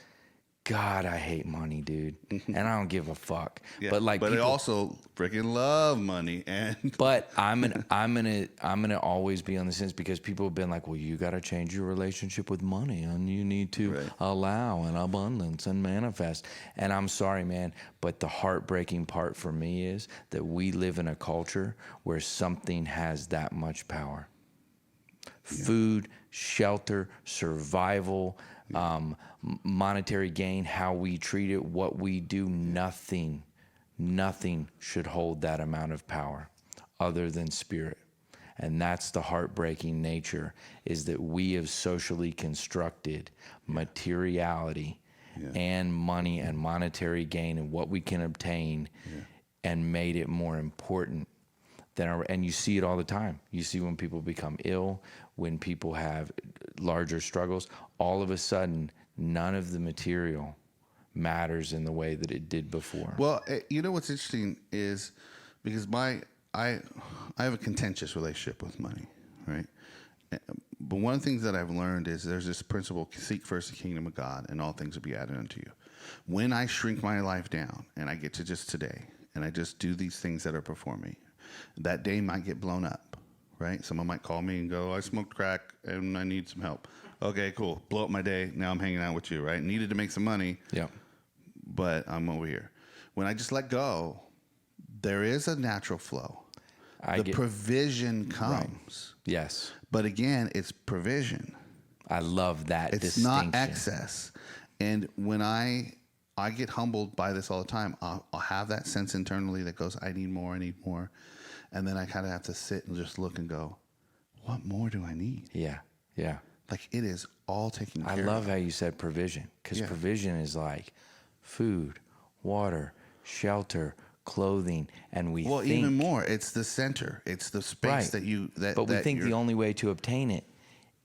God, I hate money, dude. And I don't give a fuck. Yeah. But like, I also freaking love money. But I'm gonna always be on the sense, because people have been like, well, you gotta change your relationship with money, and you need to allow an abundance and manifest. And I'm sorry, man, but the heartbreaking part for me is that we live in a culture where something has that much power. Food, shelter, survival, monetary gain, how we treat it, what we do, nothing should hold that amount of power other than spirit. And that's the heartbreaking nature, is that we have socially constructed materiality and money and monetary gain and what we can obtain and made it more important and you see it all the time. You see when people become ill, when people have larger struggles, all of a sudden, none of the material matters in the way that it did before. Well, you know what's interesting is because I have a contentious relationship with money, right? But one of the things that I've learned is there's this principle: seek first the kingdom of God, and all things will be added unto you. When I shrink my life down and I get to just today, and I just do these things that are before me, that day might get blown up, right? Someone might call me and go, I smoked crack and I need some help. Okay, cool. Blow up my day. Now I'm hanging out with you, right? Needed to make some money. Yeah. But I'm over here. When I just let go, there is a natural flow. Provision comes. Right. Yes. But again, it's provision. I love that It's distinction. not excess. And when I get humbled by this all the time, I'll have that sense internally that goes, I need more, I need more. And then I kind of have to sit and just look and go, what more do I need? Yeah. Yeah. Like it is all taken care of. I love how you said provision, because provision is like food, water, shelter, clothing, and we think even more. It's the center. It's the space that you But we think the only way to obtain it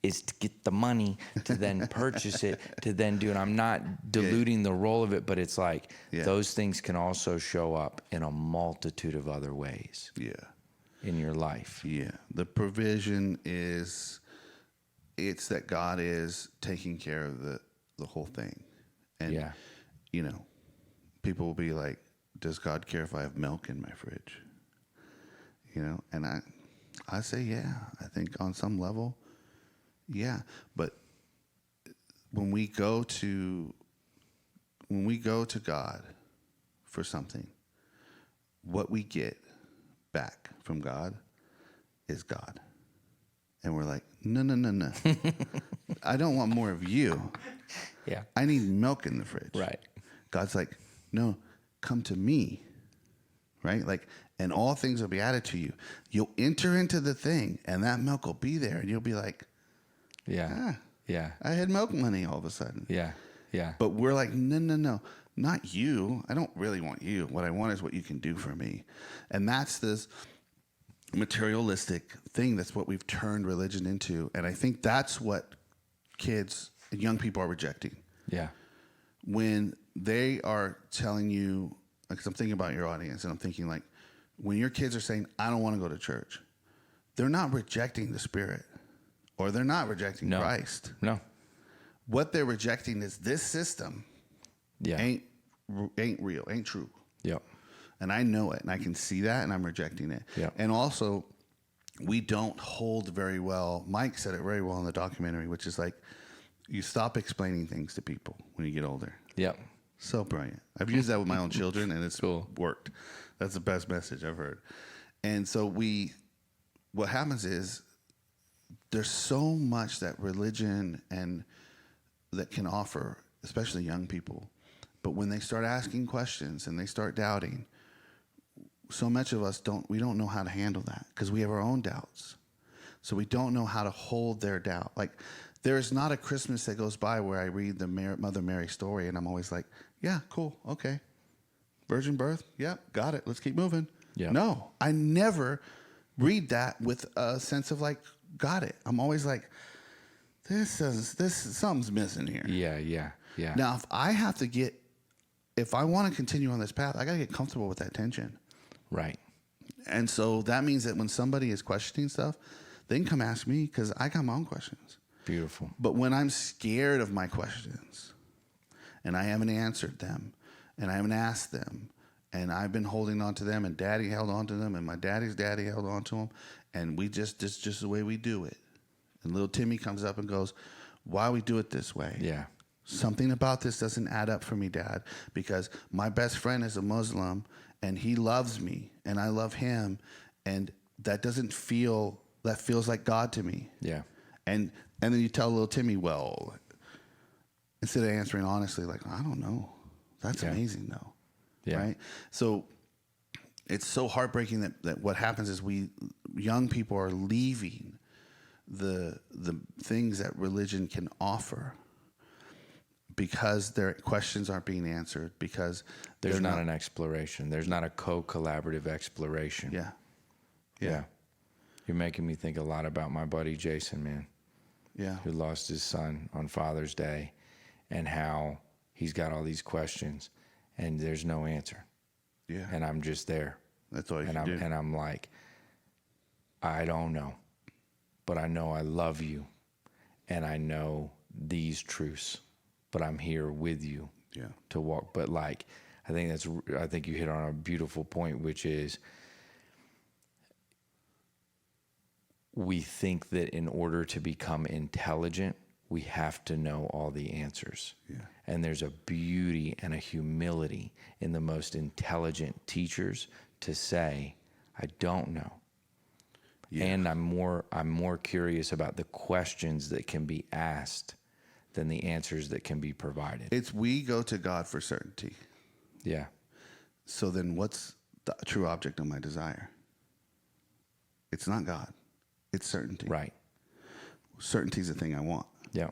is to get the money to then purchase it, to then do it. I'm not diluting the role of it, but it's like those things can also show up in a multitude of other ways. Yeah. In your life. Yeah. The provision it's that God is taking care of the whole thing. And you know, people will be like, does God care if I have milk in my fridge? You know, and I say, yeah, I think on some level, yeah. But when we go to God for something, what we get back from God is God. And we're like, no. I don't want more of you. Yeah. I need milk in the fridge. Right. God's like, no, come to me. Right? Like, and all things will be added to you. You'll enter into the thing and that milk will be there and you'll be like, yeah. I had milk money all of a sudden. Yeah. Yeah. But we're like, no, not you. I don't really want you. What I want is what you can do for me. And that's this materialistic thing. That's what we've turned religion into. And I think that's what kids and young people are rejecting. Yeah. When they are telling you, because I'm thinking about your audience and I'm thinking like, when your kids are saying, I don't want to go to church, they're not rejecting the Spirit or they're not rejecting Christ. No. What they're rejecting is this system ain't real, ain't true. Yep. And I know it and I can see that and I'm rejecting it. Yep. And also, we don't hold very well. Mike said it very well in the documentary, which is like, you stop explaining things to people when you get older. Yep. So brilliant. I've used that with my own children, and it's worked. That's the best message I've heard. And so what happens is there's so much that religion and that can offer, especially young people. But when they start asking questions and they start doubting, so much of us don't know how to handle that because we have our own doubts. So we don't know how to hold their doubt. Like, there is not a Christmas that goes by where I read the Mother Mary story and I'm always like, yeah, cool, okay. Virgin birth, yeah, got it, let's keep moving. Yeah. No, I never read that with a sense of like, got it. I'm always like, something's missing here. Yeah. Now, if I want to continue on this path, I got to get comfortable with that tension. Right. And so that means that when somebody is questioning stuff, they can come ask me because I got my own questions. Beautiful. But when I'm scared of my questions and I haven't answered them and I haven't asked them and I've been holding on to them and daddy held on to them and my daddy's daddy held on to them and it's just the way we do it. And little Timmy comes up and goes, why we do it this way? Yeah. Something about this doesn't add up for me, Dad, because my best friend is a Muslim and he loves me and I love him and that feels like God to me. Yeah. And then you tell little Timmy, well, instead of answering honestly, like, I don't know. That's amazing, though. Yeah. Right? So it's so heartbreaking that what happens is young people are leaving the things that religion can offer because their questions aren't being answered, because there's not an exploration. There's not a co-collaborative exploration. Yeah. Yeah. You're making me think a lot about my buddy Janson, man, Yeah. who lost his son on Father's Day, and how he's got all these questions and there's no answer. Yeah. And I'm just there. That's all you And can do. And I'm like, I don't know, but I know I love you, and I know these truths, but I'm here with you to walk. But like, I think you hit on a beautiful point, which is we think that in order to become intelligent, we have to know all the answers. Yeah. And there's a beauty and a humility in the most intelligent teachers to say, I don't know. Yeah. And I'm more curious about the questions that can be asked than the answers that can be provided. We go to God for certainty. Yeah. So then what's the true object of my desire? It's not God. It's certainty. Right. Certainty is the thing I want. Yeah.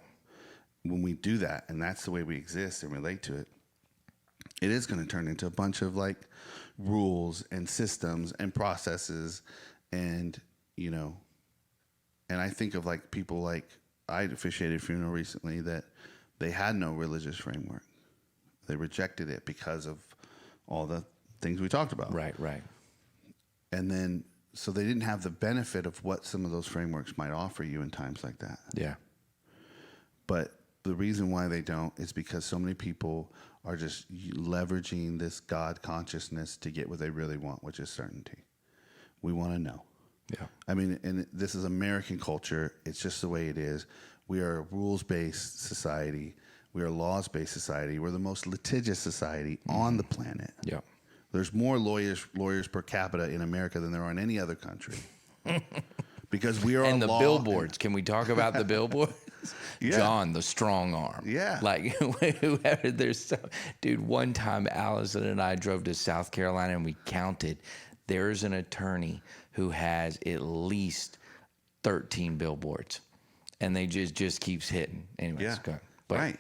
When we do that, and that's the way we exist and relate to it, it is going to turn into a bunch of like rules and systems and processes. And, you know, and I think of like people like, I officiated a funeral recently that they had no religious framework. They rejected it because of all the things we talked about. Right. And then, so they didn't have the benefit of what some of those frameworks might offer you in times like that. Yeah. But the reason why they don't is because so many people are just leveraging this God consciousness to get what they really want, which is certainty. We want to know. Yeah. I mean, and this is American culture. It's just the way it is. We are a rules-based society. We are a laws-based society. We're the most litigious society on the planet. Yeah. There's more lawyers per capita in America than there are in any other country. Because we are and a the law billboards. Can we talk about the billboards? Yeah. John, the strong arm. Yeah. Like whoever there's so, dude, one time Allison and I drove to South Carolina and we counted. There's an attorney who has at least 13 billboards, and they just keeps hitting. Anyways, Yeah. go. But, right.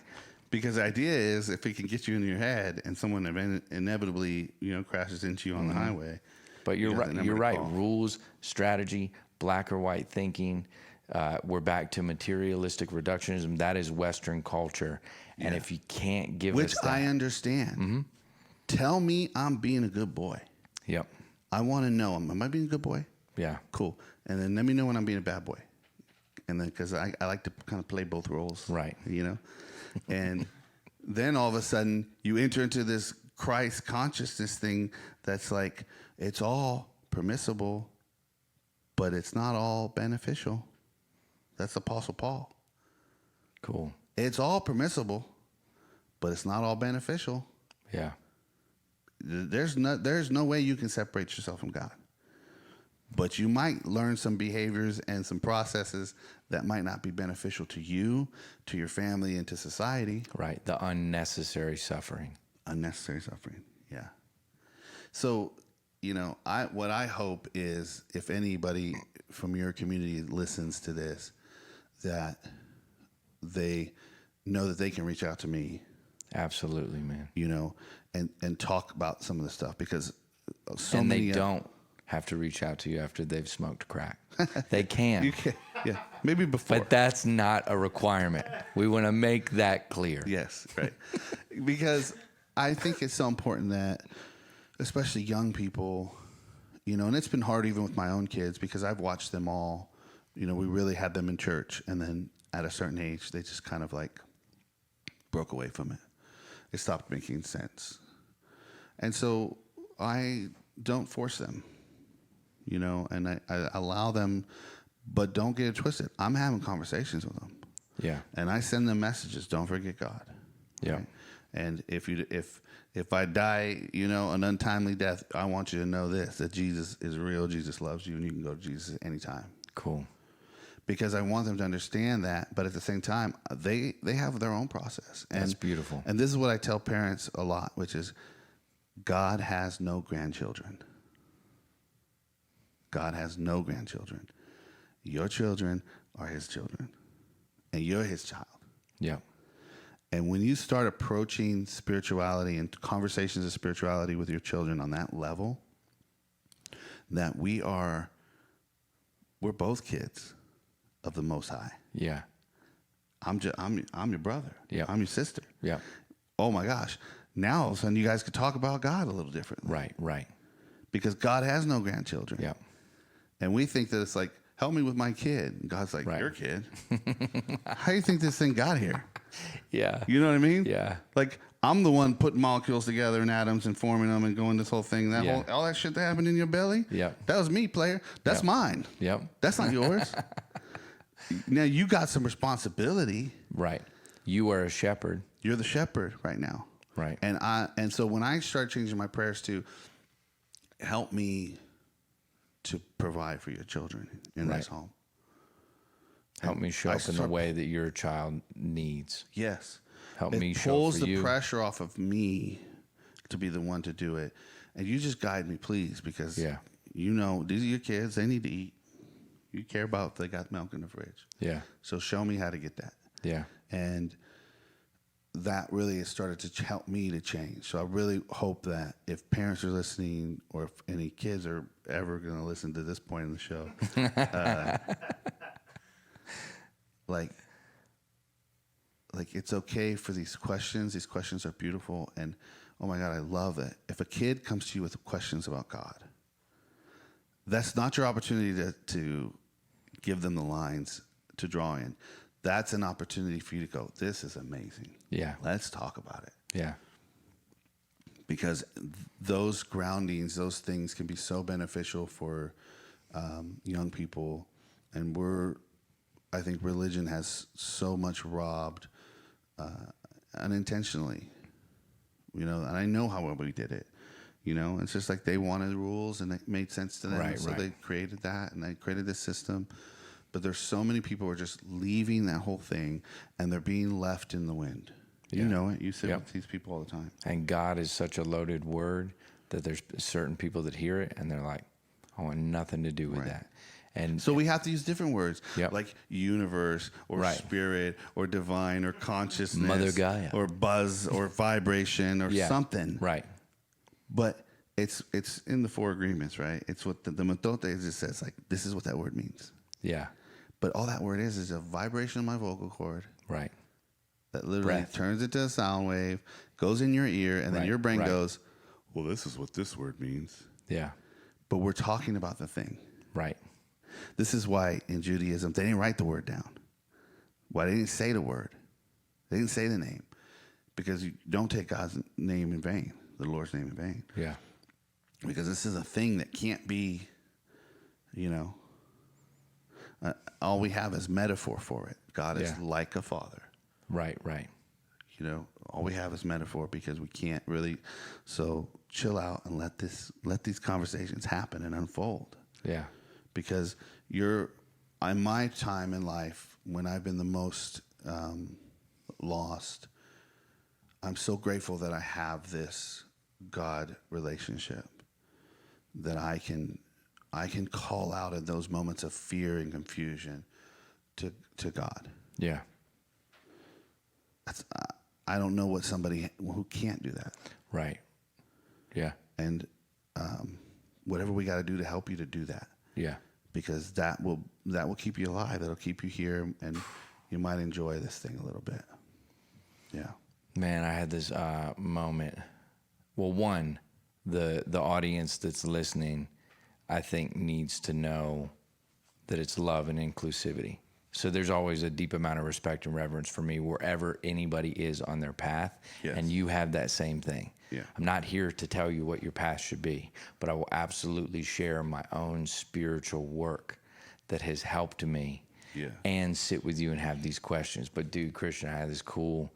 Because the idea is if it can get you in your head and someone inevitably, crashes into you on the highway. But you're right. You're right. Call. Rules, strategy, black or white thinking. We're back to materialistic reductionism. That is Western culture. And if you can't give Which us that. I understand. Tell me I'm being a good boy. Yep. I want to know, am I being a good boy? Yeah. Cool. And then let me know when I'm being a bad boy. And then, because I like to kind of play both roles. Right. And then all of a sudden you enter into this Christ consciousness thing that's like, it's all permissible, but it's not all beneficial. That's Apostle Paul. Cool. It's all permissible, but it's not all beneficial. Yeah. There's no way you can separate yourself from God. But you might learn some behaviors and some processes that might not be beneficial to you, to your family, and to society. Right. The unnecessary suffering. Unnecessary suffering. Yeah. So, what I hope is if anybody from your community listens to this, that they know that they can reach out to me. Absolutely, man. And talk about some of the stuff, because they don't have to reach out to you after they've smoked crack. They can. You can, yeah, maybe before. But that's not a requirement. We want to make that clear. Yes, right. Because I think it's so important that, especially young people, and it's been hard even with my own kids, because I've watched them all. We really had them in church, and then at a certain age, they just kind of like broke away from it. It stopped making sense. And so I don't force them, and I allow them, but don't get it twisted. I'm having conversations with them. Yeah. And I send them messages. Don't forget God. Yeah. Right? And if I die, an untimely death, I want you to know this, that Jesus is real. Jesus loves you, and you can go to Jesus anytime. Cool. Because I want them to understand that, but at the same time, they have their own process. And, that's beautiful. And this is what I tell parents a lot, which is God has no grandchildren. God has no grandchildren. Your children are his children, and you're his child. Yeah. And when you start approaching spirituality and conversations of spirituality with your children on that level, that we are we're both kids of the Most High. Yeah. I'm your brother. Yeah. I'm your sister. Yeah. Oh my gosh. Now all of a sudden you guys could talk about God a little differently. Right. Right. Because God has no grandchildren. Yeah. And we think that it's like, help me with my kid. And God's like, Right. your kid? How do you think this thing got here? Yeah. You know what I mean? Yeah. Like, I'm the one putting molecules together and atoms and forming them and going this whole thing. All that shit that happened in your belly? Yeah. That was me, player. That's mine. Yep. That's not yours. Now, you got some responsibility. Right. You are a shepherd. You're the shepherd right now. Right. And so when I start changing my prayers to help me to provide for your children in this home. Help me show up in the way that your child needs. Yes. Help me show up for pulls the you. pressure off of me to be the one to do it. And you just guide me, please, because you know these are your kids. They need to eat. You care about if they got milk in the fridge. Yeah. So show me how to get that. Yeah. And that really has started to help me to change. So I really hope that if parents are listening or if any kids are ever going to listen to this point in the show, like it's okay for these questions. These questions are beautiful. And oh my God, I love it. If a kid comes to you with questions about God, that's not your opportunity to give them the lines to draw in. That's an opportunity for you to go, this is amazing. Yeah. Let's talk about it. Yeah. Because those groundings, those things can be so beneficial for young people. And I think religion has so much robbed unintentionally, you know, and I know how well we did it. You know, it's just like they wanted rules and it made sense to them. Right, so right. they created that and they created this system. But there's so many people who are just leaving that whole thing and they're being left in the wind. You know it. You sit with these people all the time. And God is such a loaded word that there's certain people that hear it and they're like, I want nothing to do with that. And so we have to use different words Yep. like universe or spirit or divine or consciousness. Mother Gaia. Or buzz or vibration or something. Right. But it's in the four agreements, right? It's what the metote just says, like, this is what that word means. Yeah. But all that word is a vibration of my vocal cord. Right. That literally turns into a sound wave, goes in your ear, and then your brain goes, well, this is what this word means. Yeah. But we're talking about the thing. Right. This is why in Judaism, they didn't write the word down. Why they didn't say the word. They didn't say the name. Because you don't take God's name in vain, the Lord's name in vain. Yeah. Because this is a thing that can't be, you know, all we have is metaphor for it. God is like a father. Right, right. You know, all we have is metaphor because we can't really. So chill out and let these conversations happen and unfold. Yeah. Because in my time in life, when I've been the most lost, I'm so grateful that I have this God relationship that I can call out in those moments of fear and confusion to God. Yeah. I don't know what somebody who can't do that. Right. Yeah. And whatever we got to do to help you to do that. Yeah. Because that will keep you alive. That'll keep you here, and you might enjoy this thing a little bit. Yeah. Man, I had this moment. Well, one, the audience that's listening, I think, needs to know that it's love and inclusivity. So there's always a deep amount of respect and reverence for me wherever anybody is on their path. Yes. And you have that same thing. Yeah. I'm not here to tell you what your path should be, but I will absolutely share my own spiritual work that has helped me and sit with you and have these questions. But dude, Christian, I had this cool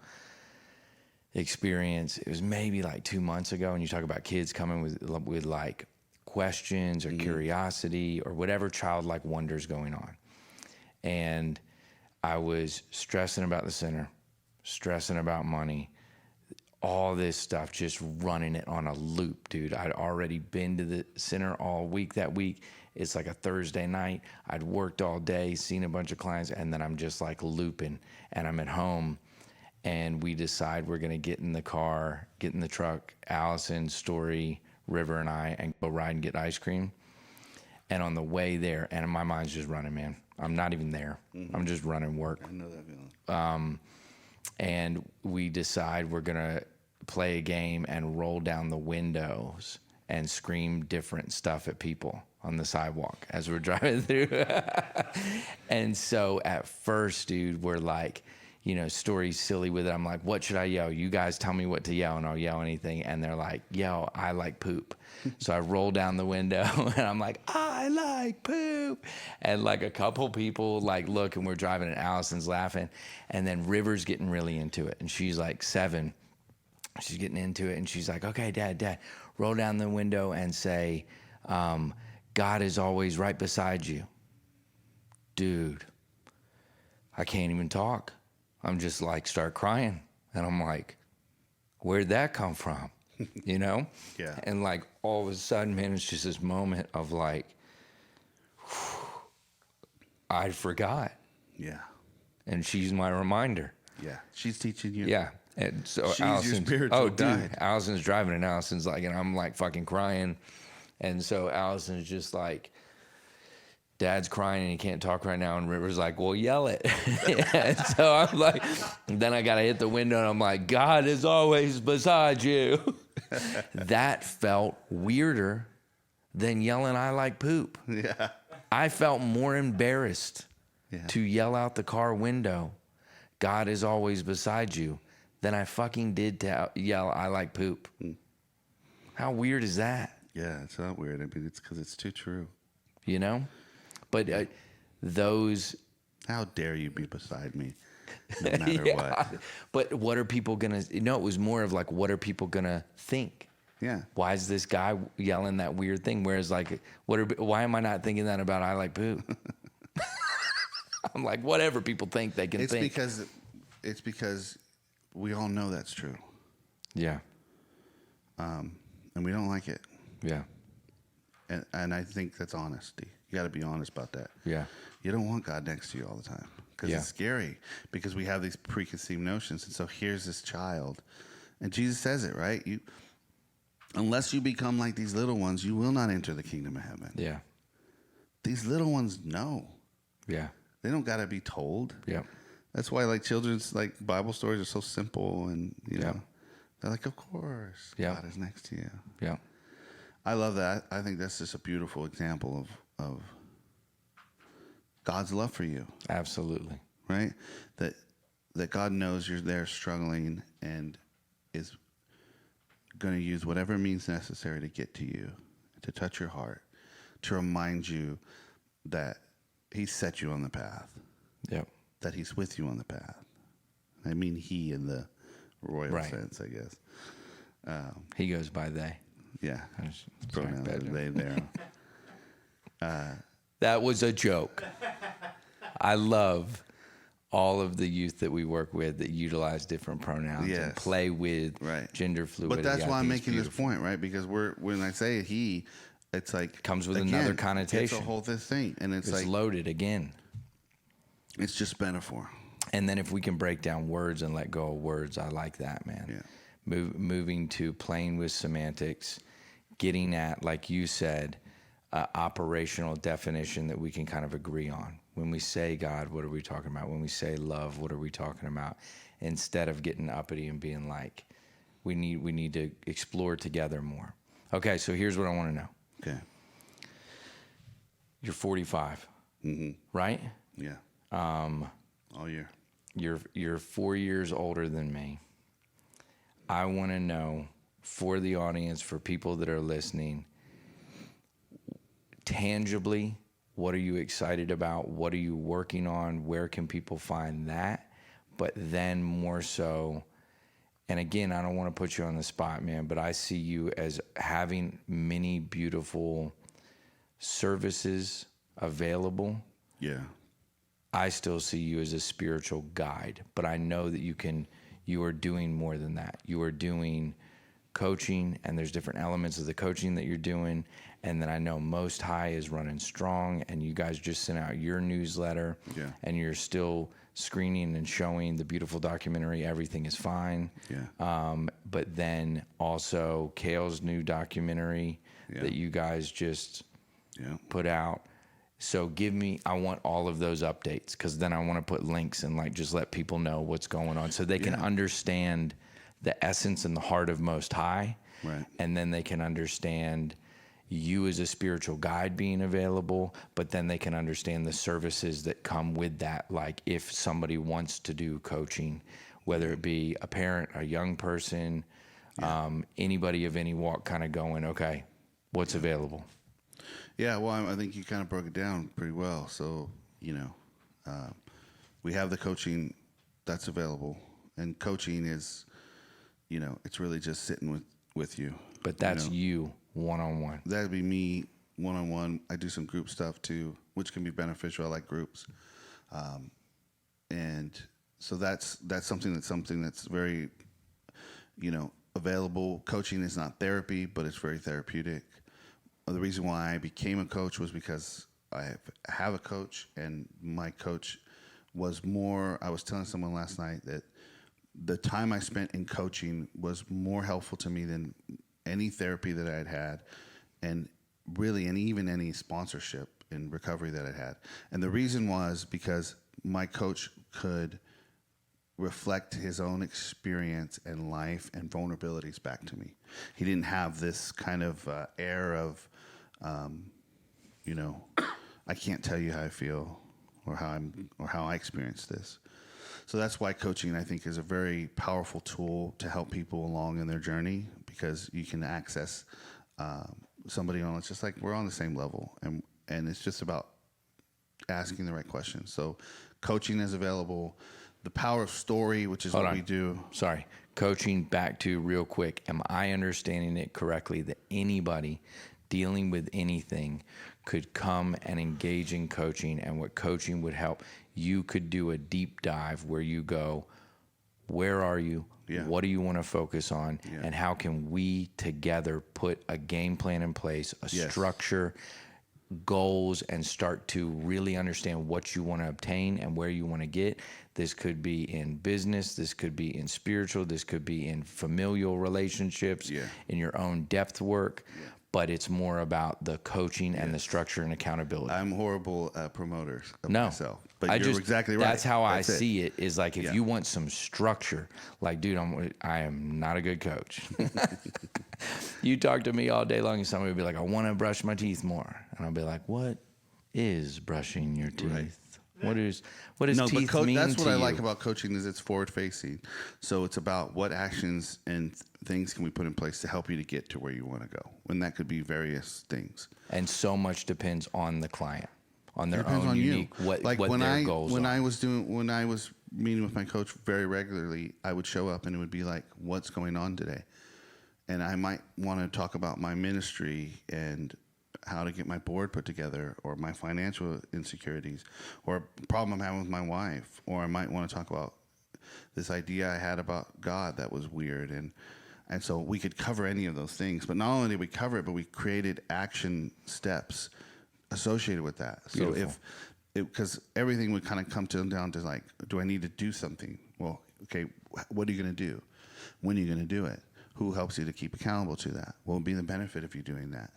experience. It was maybe like 2 months ago, and you talk about kids coming with like questions or curiosity or whatever childlike wonders going on. And I was stressing about the center, stressing about money, all this stuff, just running it on a loop, dude. I'd already been to the center all week that week. It's like a Thursday night. I'd worked all day, seen a bunch of clients, and then I'm just like looping. And I'm at home, and we decide we're going to get in the car, get in the truck, Allison, Story, River, and I, and go ride and get ice cream. And on the way there, and my mind's just running, man. I'm not even there. I'm just running work. I know that feeling. And we decide we're going to play a game and roll down the windows and scream different stuff at people on the sidewalk as we're driving through. And so at first, dude, we're like, you know, story's silly with it. I'm like, what should I yell? You guys tell me what to yell, and I'll yell anything. And they're like, yell, I like poop. So I roll down the window, and I'm like, I like poop. And like a couple people like look, and we're driving, and Allison's laughing. And then River's getting really into it. And she's like 7. She's getting into it, and she's like, okay, Dad, roll down the window and say, God is always right beside you. Dude, I can't even talk. I'm just like, start crying. And I'm like, where'd that come from? You know? Yeah. And like all of a sudden, man, it's just this moment of like, I forgot. Yeah. And she's my reminder. Yeah. She's teaching you. Yeah. And so She's your Allison's, spiritual guide. Allison's driving, and Allison's like, and I'm like fucking crying. And so Allison's just like, Dad's crying and he can't talk right now. And River's like, well, yell it. And so I'm like, then I got to hit the window, and I'm like, God is always beside you. That felt weirder than yelling, I like poop. Yeah. I felt more embarrassed Yeah. to yell out the car window, God is always beside you, than I fucking did to yell, I like poop. How weird is that? Yeah, it's not weird. I mean, it's because it's too true. You know? But those... How dare you be beside me, no matter what. But what are people going to... No, it was more of like, what are people going to think? Yeah. Why is this guy yelling that weird thing? Whereas like, why am I not thinking that about I like poop? I'm like, whatever people think, they can think. It's because we all know that's true. Yeah. And we don't like it. Yeah. And I think that's honesty. You got to be honest about that. Yeah. You don't want God next to you all the time because Yeah. it's scary, because we have these preconceived notions. And so here's this child, and Jesus says it, right? Unless you become like these little ones, you will not enter the kingdom of heaven. Yeah. These little ones know. Yeah. They don't got to be told. Yeah. That's why like children's like Bible stories are so simple, and you Yeah. know, they're like, of course, Yeah. God is next to you. Yeah. I love that. I think that's just a beautiful example of God's love for you, Absolutely. right? That God knows you're there struggling and is going to use whatever means necessary to get to you, to touch your heart, to remind you that He set you on the path, Yep. that He's with you on the path. I mean, He in the royal Right. sense, I guess. He goes by they. Yeah, Sorry, pronouns bad are joke. they there. That was a joke. I love all of the youth that we work with that utilize different pronouns and Yes. play with Right. gender fluidity. But that's I why I'm think it's making this beautiful. point, right? Because when I say he, it's like Comes with another It's connotation. a whole this thing, and it's It's like loaded again. it's just metaphor. And then if we can break down words and let go of words, I like that, man. Yeah. Moving to playing with semantics, getting at, like you said, operational definition that we can kind of agree on. When we say God, what are we talking about? When we say love, what are we talking about? Instead of getting uppity and being like, we need to explore together more. Okay, so here's what I want to know. Okay. You're 45, right? Yeah. All year. You're 4 years older than me. I want to know, for the audience, for people that are listening, tangibly, what are you excited about? What are you working on? Where can people find that? But then more so, and again, I don't want to put you on the spot, man, but I see you as having many beautiful services available. Yeah. I still see you as a spiritual guide, but I know that you are doing more than that. You are doing coaching, and there's different elements of the coaching that you're doing. And then I know Most High is running strong, and you guys just sent out your newsletter, Yeah. and you're still screening and showing the beautiful documentary, Everything is Fine. Yeah. But then also Kale's new documentary Yeah. that you guys just Yeah. put out. So I want all of those updates, because then I want to put links and like just let people know what's going on so they can understand the essence and the heart of Most High. Right. And then they can understand you as a spiritual guide being available, but then they can understand the services that come with that. Like if somebody wants to do coaching, whether it be a parent, a young person, anybody of any walk, kind of going, okay, what's available? Yeah, well, I think you kind of broke it down pretty well. So, we have the coaching that's available, and coaching is, it's really just sitting with you. But that's you one-on-one. That'd be me one-on-one. I do some group stuff too, which can be beneficial. I like groups, and so that's something that's very, available. Coaching is not therapy, but it's very therapeutic. The reason why I became a coach was because I have a coach, and my coach was more. I was telling someone last night that the time I spent in coaching was more helpful to me than any therapy that I had, and even any sponsorship in recovery that I had. And the reason was because my coach could reflect his own experience and life and vulnerabilities back to me. He didn't have this kind of air of, I can't tell you how I feel or how I experience this. So that's why coaching, I think, is a very powerful tool to help people along in their journey, because you can access somebody on. It's just like we're on the same level, and it's just about asking the right questions. So coaching is available. The Power of Story, which is what we do. Sorry. Coaching, back to real quick. Am I understanding it correctly that anybody dealing with anything could come and engage in coaching, and what coaching would help? You could do a deep dive where you go, where are you? Yeah. What do you want to focus on? Yeah. And how can we together put a game plan in place, a structure, goals, and start to really understand what you want to obtain and where you want to get. This could be in business, this could be in spiritual, this could be in familial relationships, in your own depth work. But it's more about the coaching and the structure and accountability. I'm horrible at promoters of myself. But you're exactly right. That's how I see it, is like if you want some structure, like, dude, I am not a good coach. You talk to me all day long and somebody will be like, I want to brush my teeth more. And I'll be like, what is brushing your teeth? Right. What does teeth mean that's what to I you? like about coaching is it's forward facing. So it's about what actions and things can we put in place to help you to get to where you want to go. And that could be various things. And so much depends on the client, on their depends own on unique, you. what when their goals are. When I was meeting with my coach very regularly, I would show up and it would be like, what's going on today? And I might want to talk about my ministry and how to get my board put together, or my financial insecurities, or a problem I'm having with my wife, or I might want to talk about this idea I had about God that was weird. And so we could cover any of those things. But not only did we cover it, but we created action steps associated with that. Beautiful. So because everything would kind of come down to like, do I need to do something? Well, okay, what are you going to do? When are you going to do it? Who helps you to keep accountable to that? What would be the benefit of you doing that?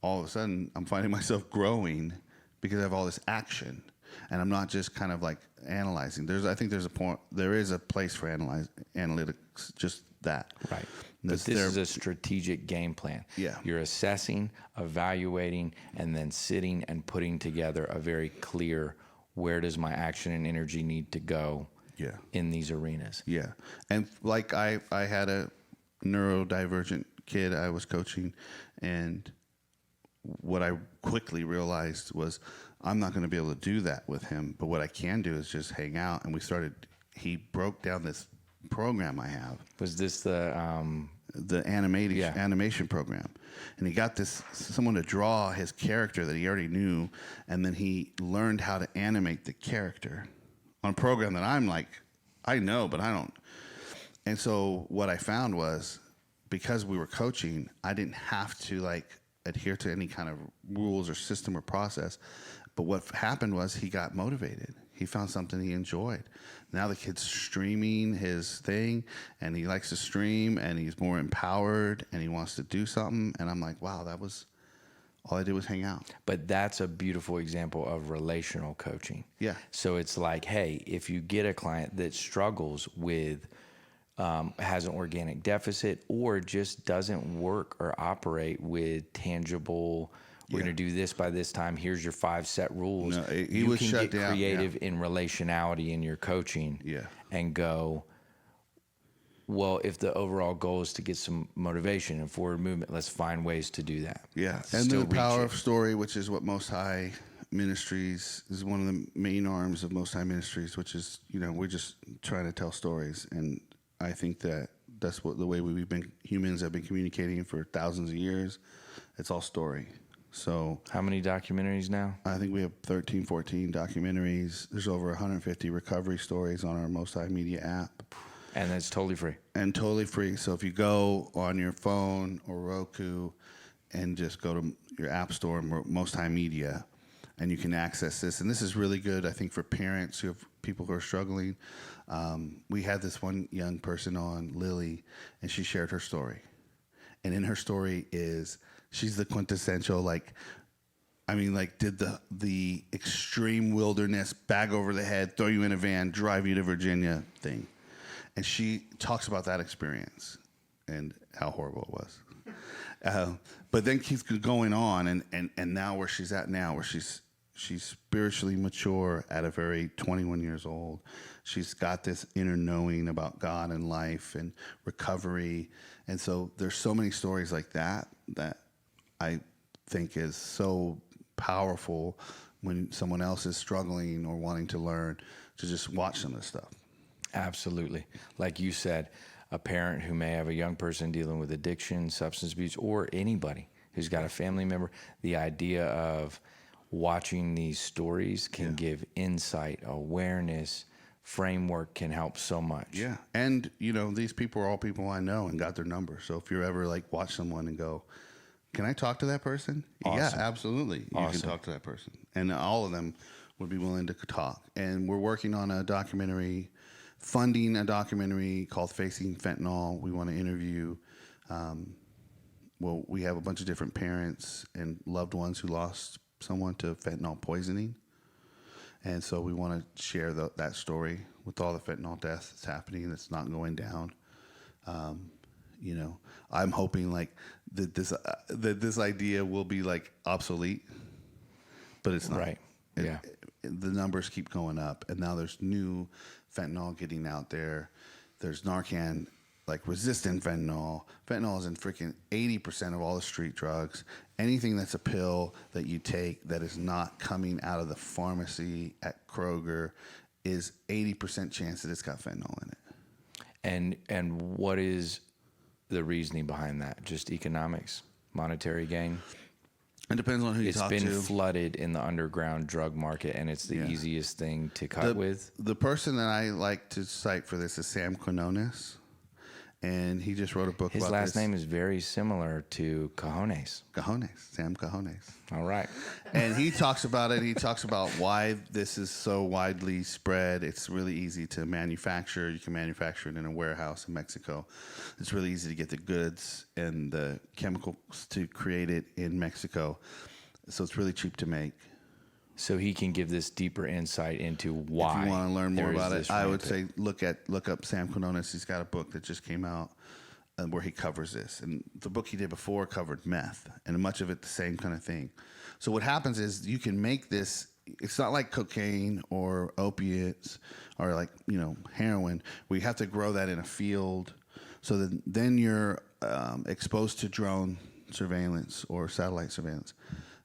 All of a sudden, I'm finding myself growing because I have all this action, and I'm not just kind of like analyzing. There is a place for analytics, just that. Right. But this is a strategic game plan. Yeah. You're assessing, evaluating, and then sitting and putting together a very clear, where does my action and energy need to go in these arenas? Yeah. And like I had a neurodivergent kid I was coaching, and what I quickly realized was I'm not going to be able to do that with him, but what I can do is just hang out. And he broke down this program I have. Was this the animation program? And he got someone to draw his character that he already knew, and then he learned how to animate the character on a program that I'm like, I know, but I don't. And so what I found was, because we were coaching, I didn't have to like adhere to any kind of rules or system or process. But what happened was he got motivated. He found something he enjoyed. Now the kid's streaming his thing, and he likes to stream, and he's more empowered, and he wants to do something. And I'm like, wow, that was All I did was hang out. But that's a beautiful example of relational coaching. Yeah. So it's like, hey, if you get a client that struggles with, has an organic deficit or just doesn't work or operate with tangible, we're going to do this by this time, here's your 5 set rules. No, he you was can shut get down. creative in relationality in your coaching and go, well, if the overall goal is to get some motivation and forward movement, let's find ways to do that. Yeah. Still And the reach power it. of story, which is what Most High Ministries is one of the main arms of Most High Ministries, which is, we're just trying to tell stories. And I think that that's what the way humans have been communicating for thousands of years. It's all story. So How many documentaries now? I think we have 13, 14 documentaries. There's over 150 recovery stories on our Most High Media app. And it's totally free. And totally free. So if you go on your phone or Roku and just go to your app store, Most High Media, and you can access this. And this is really good, I think, for parents who have people who are struggling. We had this one young person on, Lily, and she shared her story. And in her story she's the quintessential, did the extreme wilderness, bag over the head, throw you in a van, drive you to Virginia thing. And she talks about that experience and how horrible it was. But then keeps going on, and now where she's at now, where she's spiritually mature at a very 21 years old. She's got this inner knowing about God and life and recovery. And so there's so many stories like that I think is so powerful when someone else is struggling or wanting to learn, to just watch some of this stuff. Absolutely. Like you said, a parent who may have a young person dealing with addiction, substance abuse, or anybody who's got a family member, the idea of watching these stories can give insight, awareness, framework, can help so much. Yeah. And, these people are all people I know and got their number. So if you're ever watch someone and go, can I talk to that person? Awesome. Yeah, absolutely. You Awesome. can talk to that person. And all of them would be willing to talk. And we're working on funding a documentary called Facing Fentanyl. We want to interview, we have a bunch of different parents and loved ones who lost someone to fentanyl poisoning. And so we want to share that story with all the fentanyl deaths that's happening, that's not going down. I'm hoping that this idea will be obsolete, but it's not. Right. Yeah. The numbers keep going up, and now there's new fentanyl getting out there. There's Narcan, resistant fentanyl. Fentanyl is in freaking 80% of all the street drugs. Anything that's a pill that you take that is not coming out of the pharmacy at Kroger is 80% chance that it's got fentanyl in it. And what is the reasoning behind that? Just economics, monetary gain? It depends on who you talk to. It's been flooded in the underground drug market, and it's the easiest thing to cut with. The person that I like to cite for this is Sam Quinones, and he just wrote a book about this. His last name is very similar to Cajones. Sam Cajones. All right. And he talks about it. He talks about why this is so widely spread. It's really easy to manufacture. You can manufacture it in a warehouse in Mexico. It's really easy to get the goods and the chemicals to create it in Mexico. So it's really cheap to make. So he can give this deeper insight into why. If you want to learn more about it, I would say look up Sam Quinones. He's got a book that just came out where he covers this. And the book he did before covered meth, and much of it the same kind of thing. So what happens is you can make this. It's not like cocaine or opiates or heroin, where you have to grow that in a field. So that then you're exposed to drone surveillance or satellite surveillance.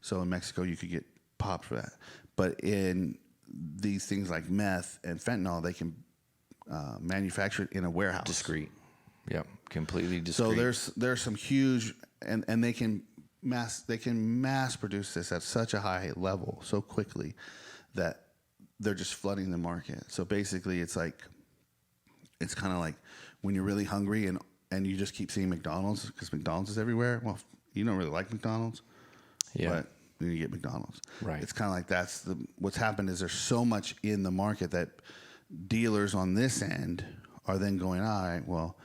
So in Mexico, you could get popped for that. But in these things like meth and fentanyl, they can manufacture it in a warehouse. Discreet. Yep. Completely discreet. So there's some huge, and they can mass produce this at such a high level so quickly that they're just flooding the market. So basically, it's kind of like when you're really hungry and you just keep seeing McDonald's because McDonald's is everywhere. Well, you don't really like McDonald's, but then you get McDonald's. Right. It's kind of like what's happened is there's so much in the market that dealers on this end are then going, all right, well,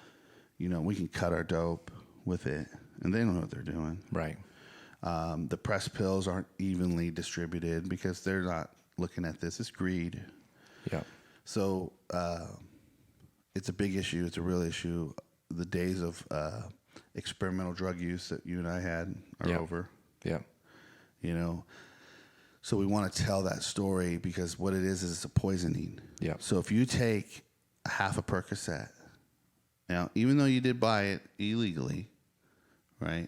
we can cut our dope with it, and they don't know what they're doing. Right. The press pills aren't evenly distributed because they're not looking at this. It's greed. Yeah. So it's a big issue. It's a real issue. The days of experimental drug use that you and I had are over. Yeah. You know, so we want to tell that story because what it is it's a poisoning. Yeah. So if you take half a Percocet, now even though you did buy it illegally, right?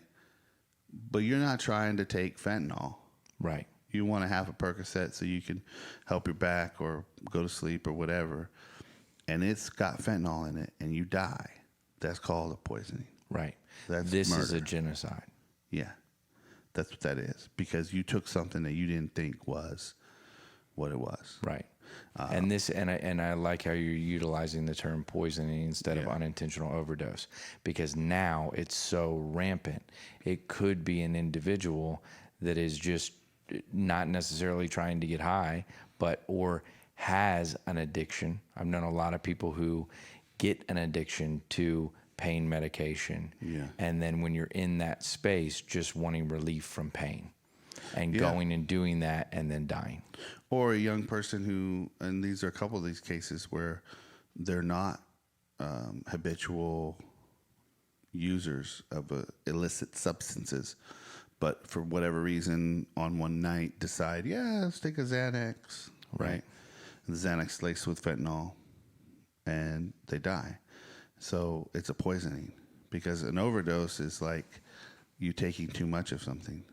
But you're not trying to take fentanyl. Right. You want a half a Percocet so you can help your back or go to sleep or whatever. And it's got fentanyl in it and you die. That's called a poisoning. Right. That's this murder. is a genocide. Yeah. That's what that is. Because you took something that you didn't think was what it was. Right. And I like how you're utilizing the term poisoning instead of unintentional overdose, because now it's so rampant. It could be an individual that is just not necessarily trying to get high, or has an addiction. I've known a lot of people who get an addiction to pain medication. Yeah. And then when you're in that space, just wanting relief from pain and going and doing that and then dying. Or a young person who, and these are a couple of these cases where they're not habitual users of illicit substances, but for whatever reason on one night decide, let's take a Xanax, right? And the Xanax laced with fentanyl and they die. So it's a poisoning because an overdose is like you taking too much of something.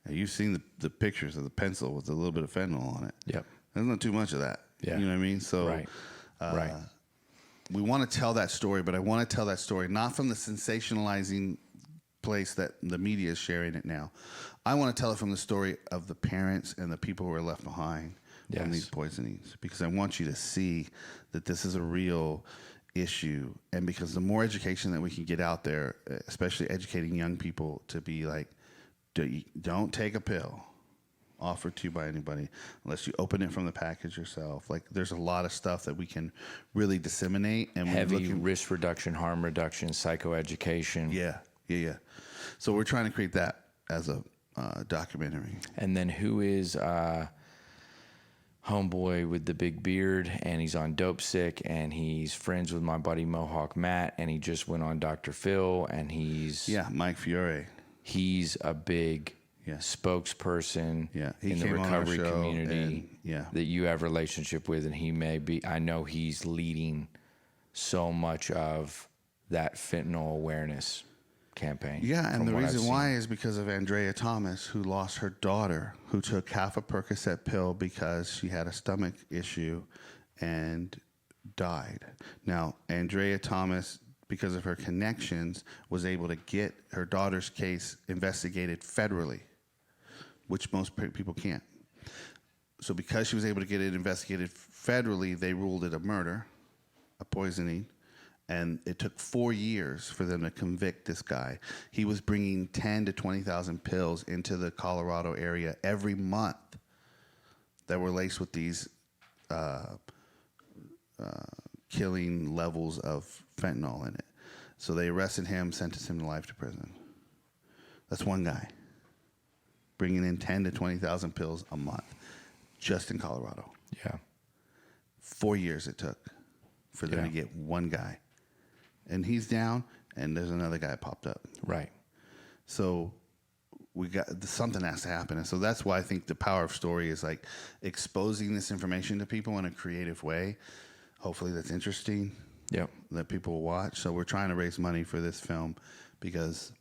And you've seen the pictures of the pencil with a little bit of fentanyl on it. Yep. There's not too much of that. Yeah. You know what I mean? So right. We want to tell that story, but I want to tell that story not from the sensationalizing place that the media is sharing it now. I want to tell it from the story of the parents and the people who are left behind from these poisonings, because I want you to see that this is a real issue. And because the more education that we can get out there, especially educating young people to be like, don't take a pill offered to you by anybody unless you open it from the package yourself. Like, there's a lot of stuff that we can really disseminate. And heavy risk reduction, harm reduction, psychoeducation. Yeah. So we're trying to create that as a documentary. And then who is homeboy with the big beard, and he's on Dope Sick, and he's friends with my buddy Mohawk Matt, and he just went on Dr. Phil, and he's Mike Fiore. He's a big spokesperson he in the came on our recovery show community that you have a relationship with, and he may be, I know he's leading so much of that fentanyl awareness campaign. Yeah, and the reason why is because of Andrea Thomas, who lost her daughter, who took half a Percocet pill because she had a stomach issue and died. Now, Andrea Thomas, because of her connections, was able to get her daughter's case investigated federally, which most people can't. So because she was able to get it investigated federally, they ruled it a murder, a poisoning, and it took 4 years for them to convict this guy. He was bringing 10 to 20,000 pills into the Colorado area every month that were laced with these killing levels of fentanyl in it. So they arrested him, sentenced him to life to prison. That's one guy bringing in 10 to 20,000 pills a month just in Colorado. Yeah. 4 years it took for them to get one guy. And he's down, and there's another guy popped up. Right. So something has to happen. And so that's why I think the power of story is like exposing this information to people in a creative way. Hopefully that's interesting. Yep. That people will watch. So we're trying to raise money for this film because,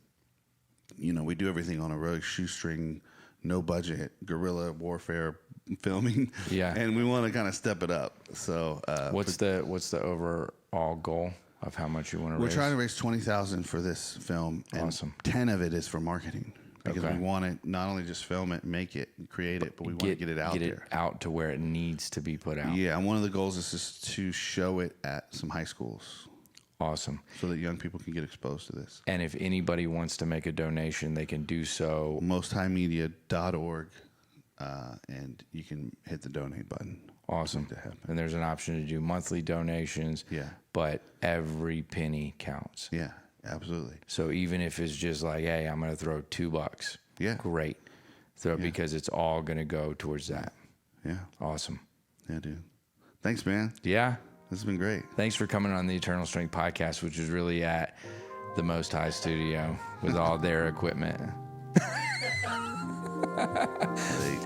we do everything on a really shoestring, no budget, guerrilla warfare filming. Yeah. And we want to kind of step it up. So what's the overall goal of how much you want to raise? We're trying to raise $20,000 for this film. And awesome. 10 of it is for marketing. Because we want to not only just film it, make it, and create it, but we want to get it out there. Get it out to where it needs to be put out. Yeah, and one of the goals is just to show it at some high schools. Awesome. So that young people can get exposed to this. And if anybody wants to make a donation, they can do so. mosthighmedia.org, and you can hit the donate button. Awesome. And there's an option to do monthly donations. Yeah. But every penny counts. Yeah, absolutely. So even if it's just like, hey, I'm going to throw $2. Yeah. great. Because it's all going to go towards that. Yeah. Awesome. Yeah, dude. Thanks, man. Yeah. This has been great. Thanks for coming on the Eternal Strength podcast, which is really at the Most High Studio with all their equipment.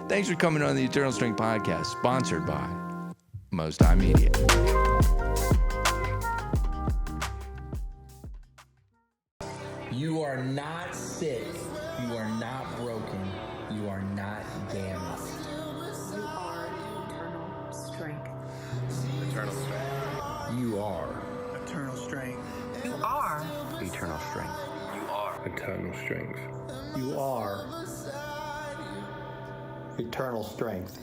Thanks for coming on the Eternal Strength podcast, sponsored by Most High Media. You are not sick. You are not broken. You are not damaged. You are eternal strength. Eternal strength. You are Eternal strength. You are Eternal strength. You are Eternal strength. You are eternal strength.